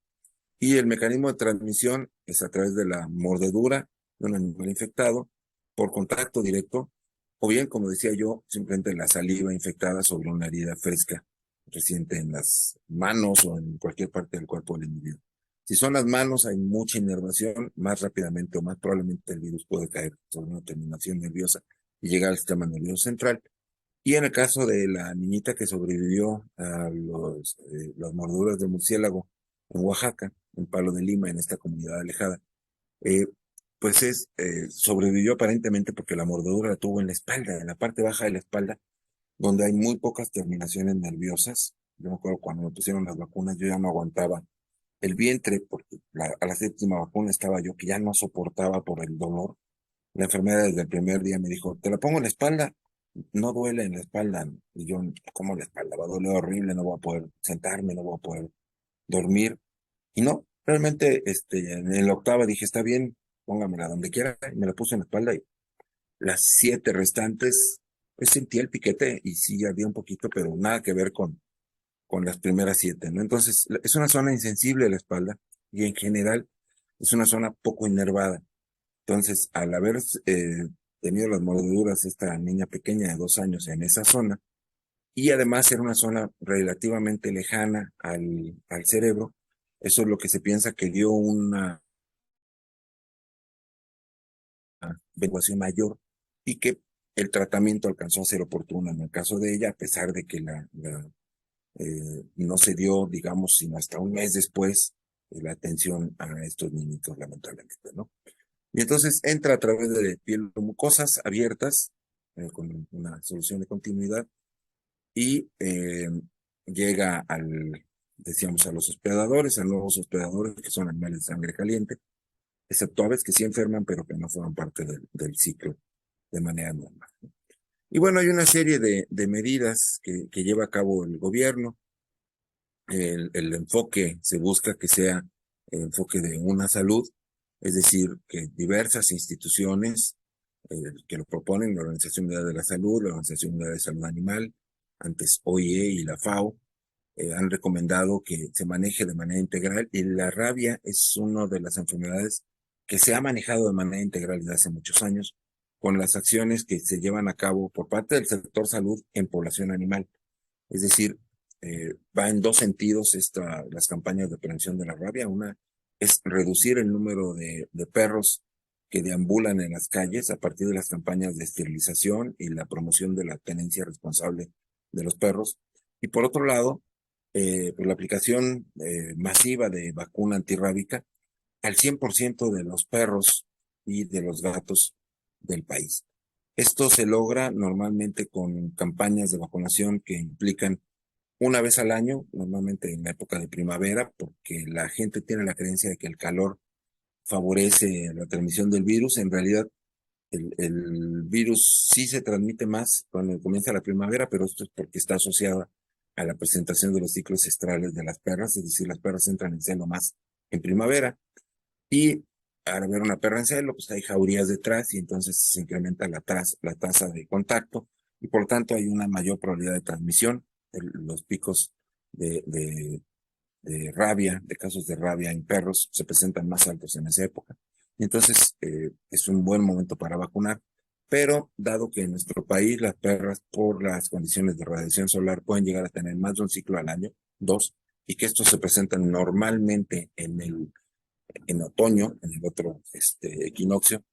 Y el mecanismo de transmisión es a través de la mordedura de un animal infectado por contacto directo, o bien, como decía yo, simplemente la saliva infectada sobre una herida fresca reciente en las manos o en cualquier parte del cuerpo del individuo. Si son las manos, hay mucha inervación, más rápidamente o más probablemente el virus puede caer sobre una terminación nerviosa y llegar al sistema nervioso central. Y en el caso de la niñita que sobrevivió a las mordeduras de murciélago en Oaxaca, en Palo de Lima, en esta comunidad alejada, eh, pues sobrevivió aparentemente porque la mordedura la tuvo en la espalda, en la parte baja de la espalda, donde hay muy pocas terminaciones nerviosas. Yo me acuerdo cuando me pusieron las vacunas, yo ya no aguantaba el vientre, porque a la séptima vacuna estaba yo que ya no soportaba por el dolor. La enfermera desde el primer día me dijo, te la pongo en la espalda, no duele en la espalda. Y yo, ¿cómo la espalda? Va a doler horrible, no voy a poder sentarme, no voy a poder dormir. Y no, realmente en la octava dije, está bien, póngamela donde quiera, y me la puse en la espalda y las 7 restantes, pues sentí el piquete y sí ardía un poquito, pero nada que ver con las primeras 7, ¿no? Entonces, es una zona insensible la espalda y en general es una zona poco inervada. Entonces, al haber tenido las mordeduras esta niña pequeña de 2 años en esa zona, y además era una zona relativamente lejana al cerebro, eso es lo que se piensa que dio una evacuación mayor y que el tratamiento alcanzó a ser oportuno en el caso de ella, a pesar de que no se dio, digamos, sino hasta un mes después la atención a estos niñitos, lamentablemente, ¿no? Y entonces entra a través de piel o mucosas abiertas, con una solución de continuidad, y llega decíamos, a los hospedadores, a nuevos hospedadores, que son animales de sangre caliente, excepto aves que sí enferman, pero que no forman parte del ciclo de manera normal. Y bueno, hay una serie de medidas que lleva a cabo el gobierno. El enfoque se busca que sea el enfoque de una salud, es decir, que diversas instituciones que lo proponen, la Organización Mundial de la Salud, la Organización Mundial de Salud Animal, antes OIE y la FAO, han recomendado que se maneje de manera integral, y la rabia es una de las enfermedades que se ha manejado de manera integral desde hace muchos años, con las acciones que se llevan a cabo por parte del sector salud en población animal. Es decir, va en dos sentidos las campañas de prevención de la rabia. Una es reducir el número de perros que deambulan en las calles a partir de las campañas de esterilización y la promoción de la tenencia responsable de los perros. Y por otro lado, pues la aplicación masiva de vacuna antirrábica al 100% de los perros y de los gatos del país. Esto se logra normalmente con campañas de vacunación que implican una vez al año, normalmente en la época de primavera, porque la gente tiene la creencia de que el calor favorece la transmisión del virus. En realidad, el virus sí se transmite más cuando comienza la primavera, pero esto es porque está asociada a la presentación de los ciclos estrales de las perras, es decir, las perras entran en celo más en primavera, y al ver una perra en celo, pues hay jaurías detrás y entonces se incrementa la tasa de contacto y por tanto hay una mayor probabilidad de transmisión. Los picos de, de, de rabia, de casos de rabia en perros, se presentan más altos en esa época. Y entonces es un buen momento para vacunar. Pero dado que en nuestro país las perras, por las condiciones de radiación solar, pueden llegar a tener más de un ciclo al año, dos, y que estos se presentan normalmente en otoño, en el otro equinoccio,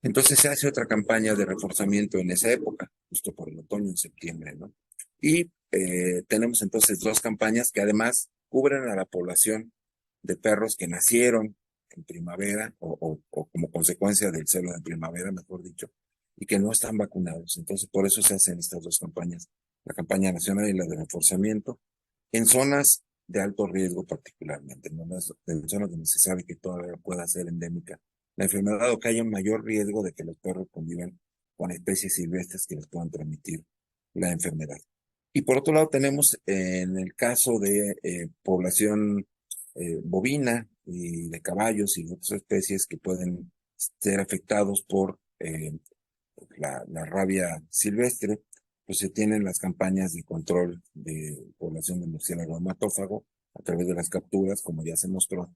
entonces se hace otra campaña de reforzamiento en esa época, justo por el otoño, en septiembre, ¿no? Y tenemos entonces dos campañas que además cubren a la población de perros que nacieron en primavera o como consecuencia del celo de primavera, mejor dicho, y que no están vacunados. Entonces, por eso se hacen estas dos campañas, la campaña nacional y la de reforzamiento, en zonas de alto riesgo particularmente, en zonas donde se sabe que todavía pueda ser endémica la enfermedad o que haya un mayor riesgo de que los perros convivan con especies silvestres que les puedan transmitir la enfermedad. Y por otro lado tenemos en el caso de población bovina y de caballos y de otras especies que pueden ser afectados por la rabia silvestre, pues se tienen las campañas de control de población de murciélago hematófago a través de las capturas, como ya se mostró,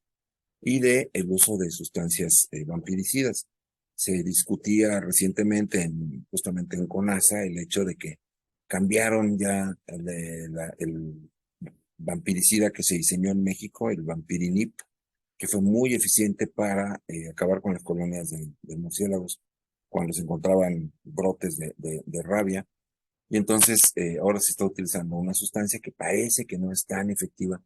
y de el uso de sustancias vampiricidas. Se discutía recientemente justamente en CONASA el hecho de que cambiaron ya el vampiricida que se diseñó en México, el vampirinip, que fue muy eficiente para acabar con las colonias de murciélagos cuando se encontraban brotes de rabia. Y entonces ahora se está utilizando una sustancia que parece que no es tan efectiva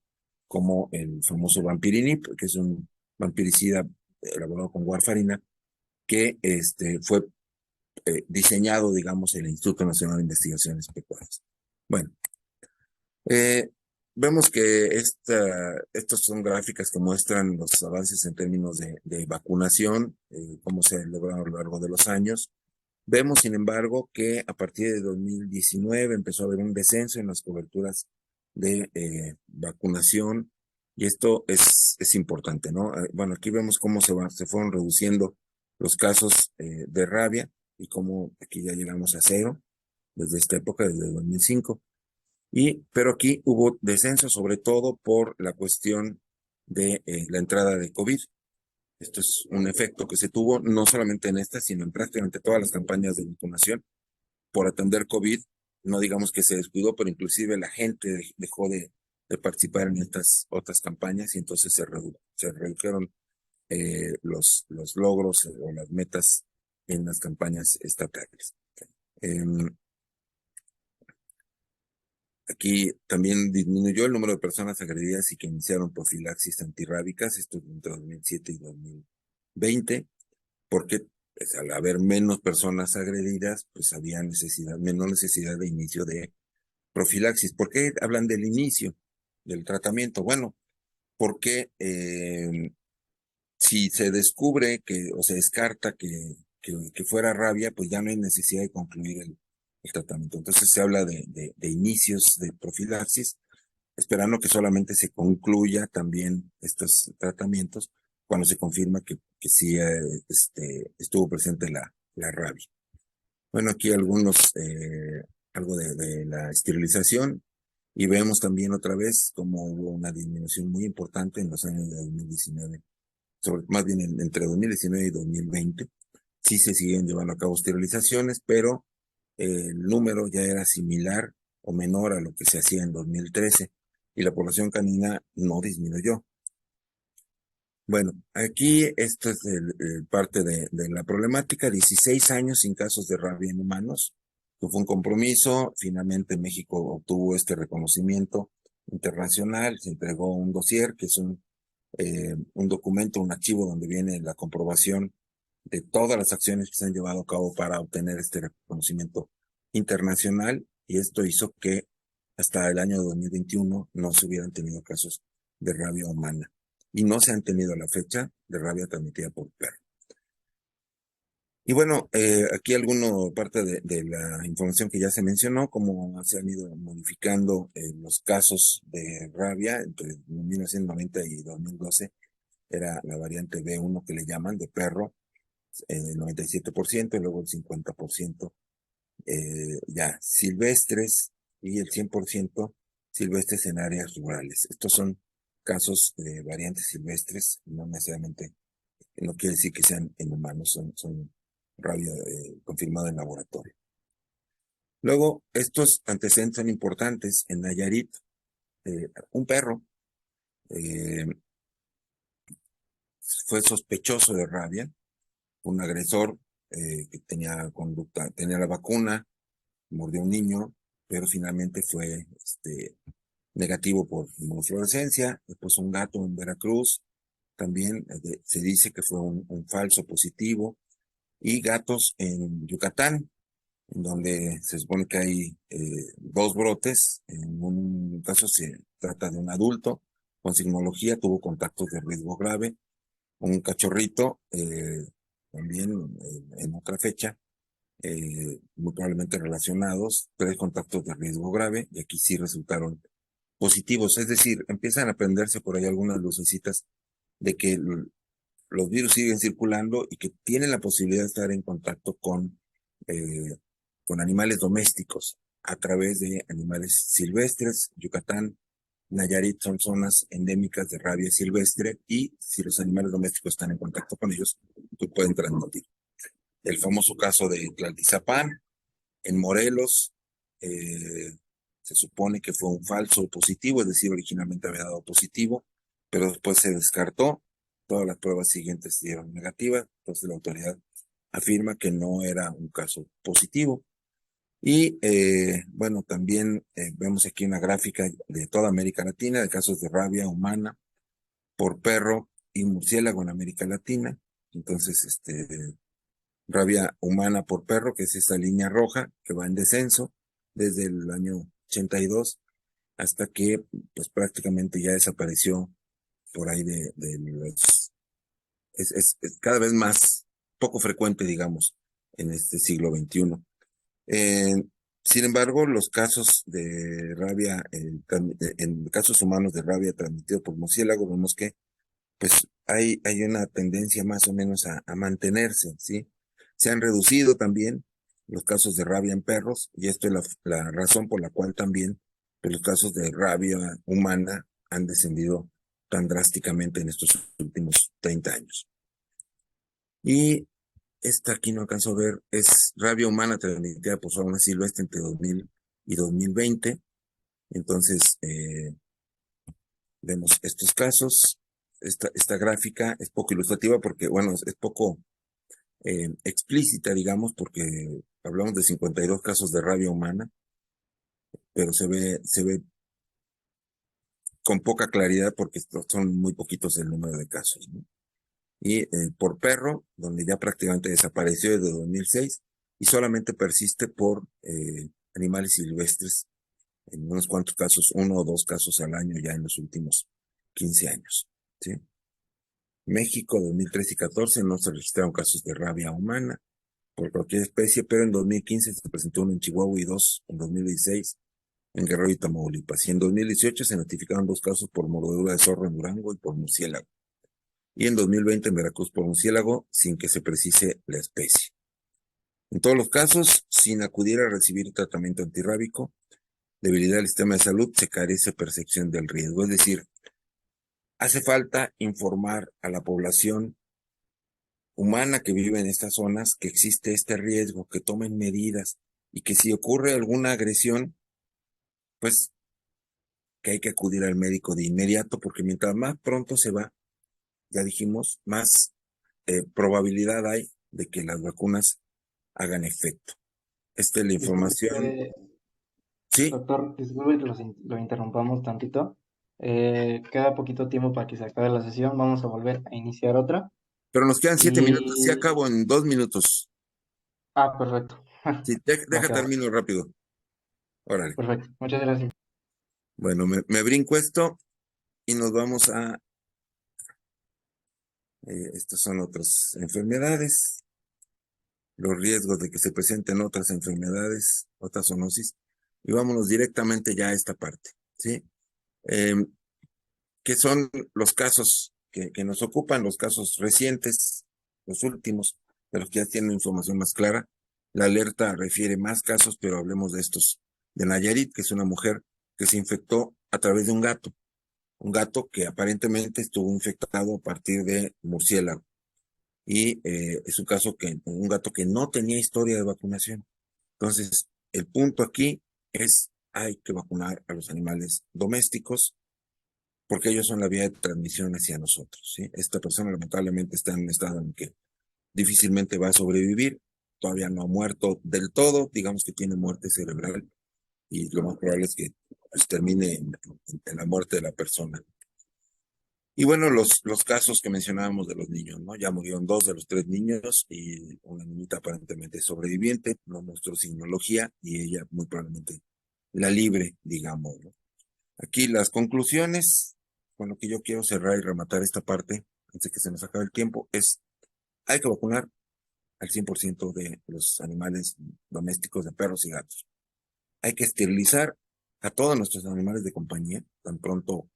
como el famoso vampirinip, que es un vampiricida elaborado con warfarina, que fue diseñado, digamos, en el Instituto Nacional de Investigaciones Pecuarias. Bueno, eh, vemos que estas son gráficas que muestran los avances en términos de vacunación, cómo se ha logrado a lo largo de los años. Vemos, sin embargo, que a partir de 2019 empezó a haber un descenso en las coberturas de vacunación, y esto es importante, ¿no? Bueno, aquí vemos cómo se fueron reduciendo los casos de rabia y cómo aquí ya llegamos a cero desde esta época, desde 2005. Pero aquí hubo descenso sobre todo por la cuestión de la entrada de COVID. Esto es un efecto que se tuvo no solamente en esta, sino en prácticamente todas las campañas de vacunación por atender COVID. No digamos que se descuidó, pero inclusive la gente dejó de participar en estas otras campañas y entonces se redujeron los logros o las metas en las campañas estatales. Aquí también disminuyó el número de personas agredidas y que iniciaron profilaxis antirrábicas, esto entre 2007 y 2020, porque pues, al haber menos personas agredidas, pues había menos necesidad de inicio de profilaxis. ¿Por qué hablan del inicio del tratamiento? Bueno, porque si se descubre o se descarta que fuera rabia, pues ya no hay necesidad de concluir el tratamiento. Entonces se habla de inicios de profilaxis, esperando que solamente se concluya también estos tratamientos cuando se confirma que sí estuvo presente la rabia. Bueno, aquí algo de la esterilización, y vemos también otra vez cómo hubo una disminución muy importante en los años de 2019, más bien entre 2019 y 2020. Sí se siguen llevando a cabo esterilizaciones, pero el número ya era similar o menor a lo que se hacía en 2013 y la población canina no disminuyó. Bueno, aquí esto es parte de la problemática. 16 años sin casos de rabia en humanos, que fue un compromiso. Finalmente México obtuvo este reconocimiento internacional, se entregó un dossier, que es un documento, un archivo donde viene la comprobación de todas las acciones que se han llevado a cabo para obtener este reconocimiento internacional, y esto hizo que hasta el año 2021 no se hubieran tenido casos de rabia humana y no se han tenido a la fecha de rabia transmitida por perro. Y bueno, aquí parte de la información que ya se mencionó, cómo se han ido modificando los casos de rabia entre 1990 y 2012. Era la variante B1 que le llaman de perro, el 97%, y luego el 50% ya silvestres, y el 100% silvestres en áreas rurales. Estos son casos de variantes silvestres, no necesariamente, no quiere decir que sean en humanos, son rabia confirmada en laboratorio. Luego, estos antecedentes son importantes. En Nayarit, un perro fue sospechoso de rabia, un agresor que tenía conducta, tenía la vacuna, mordió a un niño, pero finalmente fue negativo por inmunofluorescencia. Después un gato en Veracruz, también se dice que fue un falso positivo, y gatos en Yucatán, en donde se supone que hay 2 brotes. En un caso se trata de un adulto con signología, tuvo contactos de riesgo grave. Un cachorrito, también en otra fecha, muy probablemente relacionados, 3 contactos de riesgo grave, y aquí sí resultaron positivos. Es decir, empiezan a prenderse por ahí algunas lucecitas de que los virus siguen circulando y que tienen la posibilidad de estar en contacto con animales domésticos a través de animales silvestres. Yucatán, Nayarit son zonas endémicas de rabia silvestre, y si los animales domésticos están en contacto con ellos, pues pueden transmitir. El famoso caso de Tlaltizapán, en Morelos, se supone que fue un falso positivo, es decir, originalmente había dado positivo, pero después se descartó. Todas las pruebas siguientes dieron negativas, entonces la autoridad afirma que no era un caso positivo. Y bueno, también vemos aquí una gráfica de toda América Latina de casos de rabia humana por perro y murciélago en América Latina. Entonces, rabia humana por perro, que es esa línea roja que va en descenso desde el año 82 hasta que pues prácticamente ya desapareció por ahí es cada vez más poco frecuente, digamos, en este siglo XXI. Sin embargo, los casos de rabia, en casos humanos de rabia transmitido por murciélago, vemos que pues hay una tendencia más o menos a mantenerse, ¿sí? Se han reducido también los casos de rabia en perros, y esto es la razón por la cual también pues, los casos de rabia humana han descendido tan drásticamente en estos últimos 30 años. Y esta aquí no alcanzo a ver, es rabia humana transmitida por fauna silvestre entre 2000 y 2020. Entonces, vemos estos casos. Esta gráfica es poco ilustrativa porque, bueno, es poco explícita, digamos, porque hablamos de 52 casos de rabia humana, pero se ve con poca claridad porque son muy poquitos el número de casos, ¿no? Y por perro, donde ya prácticamente desapareció desde 2006 y solamente persiste por animales silvestres en unos cuantos casos, 1 o 2 casos al año ya en los últimos 15 años, ¿sí? México, 2013 y 14 no se registraron casos de rabia humana, por cualquier especie, pero en 2015 se presentó uno en Chihuahua y dos en 2016 en Guerrero y Tamaulipas. Y en 2018 se notificaron 2 casos por mordedura de zorro en Durango y por murciélago. Y en 2020 en Veracruz por murciélago, sin que se precise la especie. En todos los casos, sin acudir a recibir tratamiento antirrábico, debilidad del sistema de salud, se carece de percepción del riesgo. Es decir, hace falta informar a la población humana que vive en estas zonas que existe este riesgo, que tomen medidas y que si ocurre alguna agresión, pues que hay que acudir al médico de inmediato, porque mientras más pronto se va, ya dijimos, más probabilidad hay de que las vacunas hagan efecto. Esta es la información. Disculpe, Sí, doctor, disculpe que lo interrumpamos tantito. Queda poquito tiempo para que se acabe la sesión. Vamos a volver a iniciar otra. pero nos quedan 7 minutos. Sí, Y... acabo en 2 minutos. perfecto. Sí, Va deja que va. termino rápido. Órale. Perfecto. Muchas gracias. Bueno, me brinco esto y nos vamos a... estas son otras enfermedades, los riesgos de que se presenten otras enfermedades, otras zoonosis, y vámonos directamente ya a esta parte, ¿sí? Que son los casos que nos ocupan, los casos recientes, los últimos, de los que ya tienen información más clara. La alerta refiere más casos, pero hablemos de estos. De Nayarit, que es una mujer que se infectó a través de un gato que aparentemente estuvo infectado a partir de murciélago. Y es un gato que no tenía historia de vacunación. Entonces, el punto aquí es, hay que vacunar a los animales domésticos, porque ellos son la vía de transmisión hacia nosotros, ¿sí? Esta persona lamentablemente está en un estado en que difícilmente va a sobrevivir, todavía no ha muerto del todo, digamos que tiene muerte cerebral, y lo más probable es que pues, termine en la muerte de la persona. Y bueno, los casos que mencionábamos de los niños, ¿no? Ya murieron 2 de los 3 niños y una niñita aparentemente sobreviviente, no mostró signología y ella muy probablemente la libre, digamos, ¿no? Aquí las conclusiones, con lo que yo quiero cerrar y rematar esta parte, antes de que se nos acabe el tiempo, es, hay que vacunar al 100% de los animales domésticos de perros y gatos. Hay que esterilizar a todos nuestros animales de compañía, tan pronto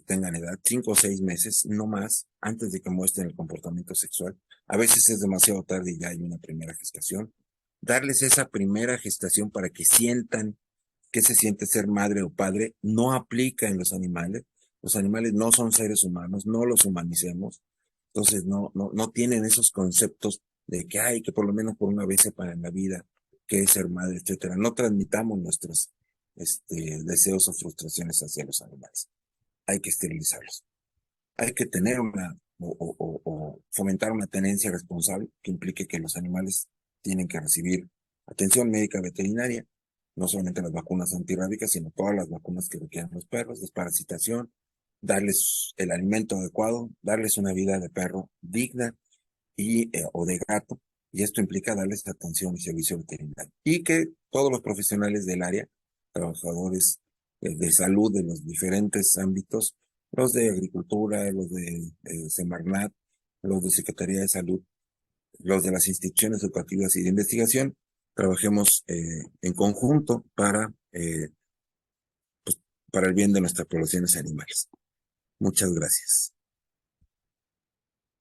tengan edad, 5 o 6 meses, no más, antes de que muestren el comportamiento sexual. A veces es demasiado tarde y ya hay una primera gestación. Darles esa primera gestación para que sientan qué se siente ser madre o padre, no aplica en los animales. Los animales no son seres humanos, no los humanicemos. Entonces no tienen esos conceptos de que hay que por lo menos por una vez sepan en la vida qué es ser madre, etcétera. No transmitamos nuestros deseos o frustraciones hacia los animales. Hay que esterilizarlos. Hay que tener o fomentar una tenencia responsable que implique que los animales tienen que recibir atención médica veterinaria, no solamente las vacunas antirrábicas, sino todas las vacunas que requieren los perros, desparasitación, darles el alimento adecuado, darles una vida de perro digna o de gato, y esto implica darles atención y servicio veterinario. Y que todos los profesionales del área, trabajadores de salud de los diferentes ámbitos, los de agricultura, los de Semarnat, los de Secretaría de Salud, los de las instituciones educativas y de investigación, trabajemos en conjunto para el bien de nuestras poblaciones animales. Muchas gracias.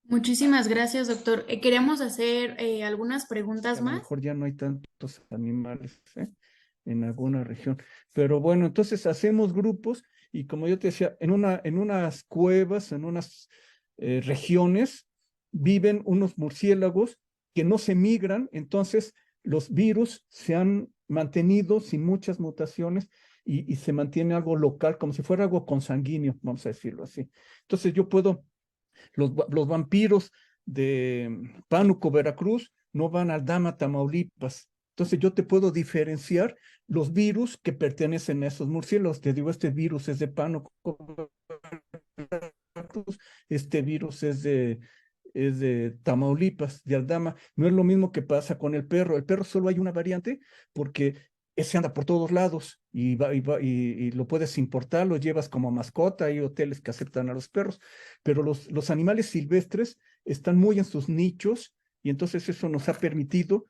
Muchísimas gracias, doctor. Queríamos hacer algunas preguntas A lo más. mejor ya no hay tantos animales, en alguna región. Pero bueno, entonces hacemos grupos y como yo te decía, en unas cuevas, en unas regiones, viven unos murciélagos que no se migran, entonces los virus se han mantenido sin muchas mutaciones y se mantiene algo local, como si fuera algo consanguíneo, vamos a decirlo así. Entonces yo puedo, los vampiros de Pánuco, Veracruz, no van al Dama, Tamaulipas. Entonces yo te puedo diferenciar los virus que pertenecen a esos murciélagos. Te digo, este virus es de Pánuco, Veracruz, este virus es de Tamaulipas, de Aldama. No es lo mismo que pasa con el perro. El perro solo hay una variante porque ese anda por todos lados y lo puedes importar, lo llevas como mascota. Hay hoteles que aceptan a los perros, pero los animales silvestres están muy en sus nichos y entonces eso nos ha permitido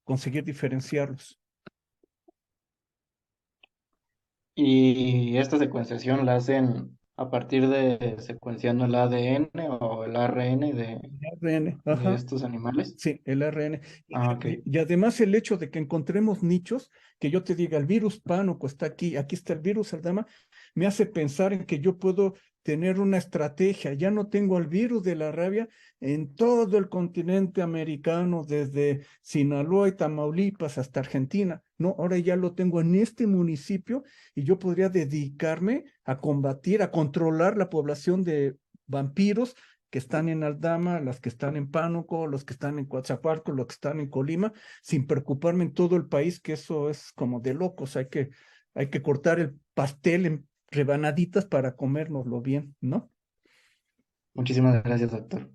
conseguir diferenciarlos. Y esta secuenciación la hacen a partir de secuenciando el ADN o el ARN ARN, de ajá. estos animales. Sí, el ARN. Ah, ok. Y además el hecho de que encontremos nichos, que yo te diga, el virus pánico está aquí, aquí está el virus Aldama, me hace pensar en que yo puedo tener una estrategia. Ya no tengo el virus de la rabia en todo el continente americano, desde Sinaloa y Tamaulipas hasta Argentina. No, ahora ya lo tengo en este municipio y yo podría dedicarme a combatir, a controlar la población de vampiros que están en Aldama, las que están en Pánuco, los que están en Coatzacoalcos, los que están en Colima, sin preocuparme en todo el país, que eso es como de locos. Hay que cortar el pastel en rebanaditas para comérnoslo bien, ¿no? Muchísimas gracias, doctor.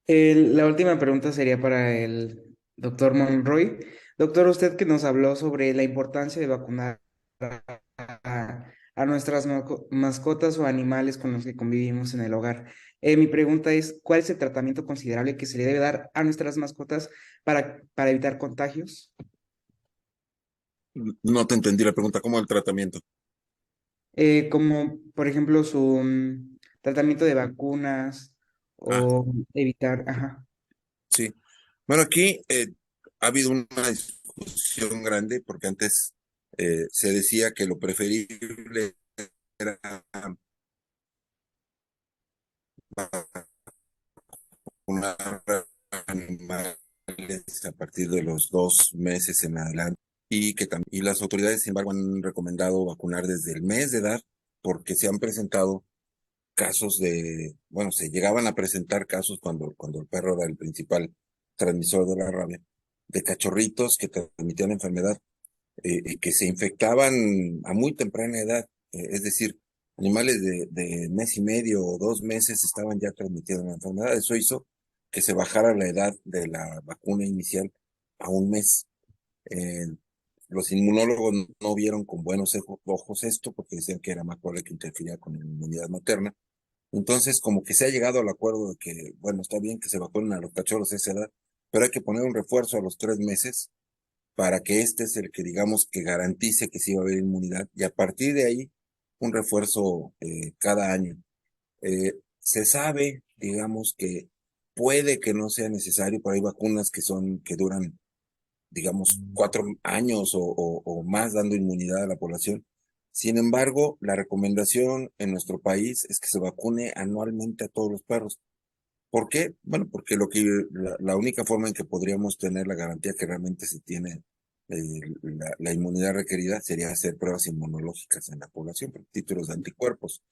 La última pregunta sería para el doctor Monroy. Doctor, usted que nos habló sobre la importancia de vacunar a nuestras mascotas o animales con los que convivimos en el hogar. Mi pregunta es, ¿cuál es el tratamiento considerable que se le debe dar a nuestras mascotas para evitar contagios? No te entendí la pregunta, ¿cómo el tratamiento? Como, por ejemplo, su tratamiento de vacunas Ah, o evitar, ajá. sí. Bueno, aquí ha habido una discusión grande porque antes se decía que lo preferible era vacunar animales a partir de los 2 meses en adelante y las autoridades, sin embargo, han recomendado vacunar desde el mes de edad porque se han presentado casos bueno, se llegaban a presentar casos cuando el perro era el principal transmisor de la rabia, de cachorritos que transmitían la enfermedad y que se infectaban a muy temprana edad, es decir, animales de mes y medio o 2 meses estaban ya transmitiendo la enfermedad. Eso hizo que se bajara la edad de la vacuna inicial a 1 mes. Eh, los inmunólogos no vieron con buenos ojos esto porque decían que era más probable que interfiera con la inmunidad materna. Entonces, como que se ha llegado al acuerdo de que, bueno, está bien que se vacunen a los cachorros a esa edad, pero hay que poner un refuerzo a los 3 meses para que este es el que, digamos, que garantice que sí va a haber inmunidad y a partir de ahí un refuerzo cada año. Se sabe, digamos, que puede que no sea necesario, pero hay vacunas que duran, digamos, 4 años o más dando inmunidad a la población. Sin embargo, la recomendación en nuestro país es que se vacune anualmente a todos los perros. ¿Por qué? Bueno, porque la única forma en que podríamos tener la garantía que realmente se tiene la inmunidad requerida sería hacer pruebas inmunológicas en la población, por títulos de anticuerpos.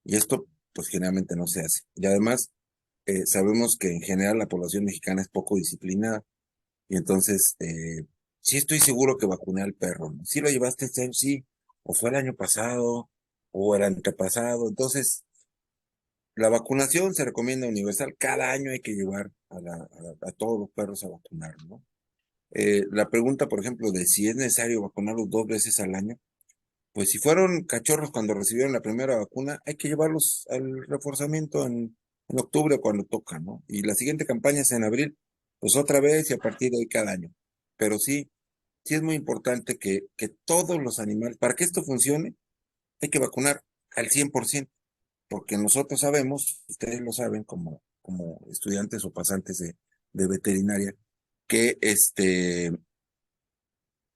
Y esto, pues generalmente no se hace. Y además, sabemos que en general la población mexicana es poco disciplinada. Y entonces, sí estoy seguro que vacuné al perro, ¿no? ¿Sí lo llevaste este año? Sí. O fue el año pasado, o el antepasado. Entonces, la vacunación se recomienda universal. Cada año hay que llevar a todos los perros a vacunar, ¿no? La pregunta, por ejemplo, de si es necesario vacunarlos 2 veces al año, pues si fueron cachorros cuando recibieron la primera vacuna, hay que llevarlos al reforzamiento en octubre cuando toca, ¿no? Y la siguiente campaña es en abril, pues otra vez y a partir de ahí cada año. Pero sí, sí es muy importante que todos los animales, para que esto funcione, hay que vacunar al 100%, porque nosotros sabemos, ustedes lo saben como estudiantes o pasantes de veterinaria, que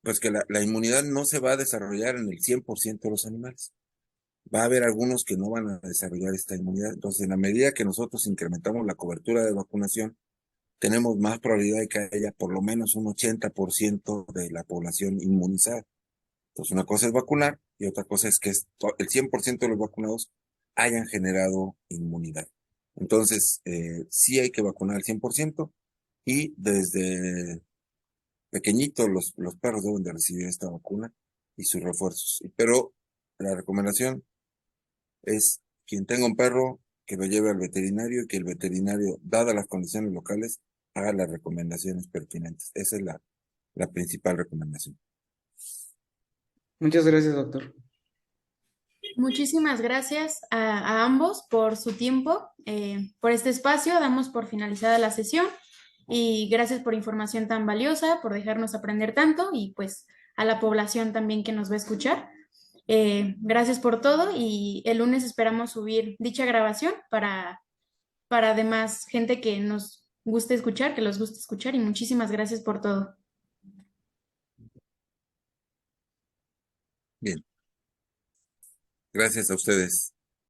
pues que la inmunidad no se va a desarrollar en el 100% de los animales. Va a haber algunos que no van a desarrollar esta inmunidad. Entonces, en la medida que nosotros incrementamos la cobertura de vacunación, tenemos más probabilidad de que haya por lo menos un 80% de la población inmunizada. Entonces, una cosa es vacunar y otra cosa es que el 100% de los vacunados hayan generado inmunidad. Entonces, sí hay que vacunar al 100% y desde pequeñitos los perros deben de recibir esta vacuna y sus refuerzos. Pero la recomendación es quien tenga un perro que lo lleve al veterinario y que el veterinario, dadas las condiciones locales, haga las recomendaciones pertinentes. Esa es la principal recomendación. Muchas gracias, doctor. Muchísimas gracias a ambos por su tiempo, por este espacio. Damos por finalizada la sesión y gracias por información tan valiosa, por dejarnos aprender tanto y pues a la población también que nos va a escuchar. Gracias por todo y el lunes esperamos subir dicha grabación para además gente que nos guste escuchar, que los guste escuchar y muchísimas gracias por todo. Bien. Gracias a ustedes.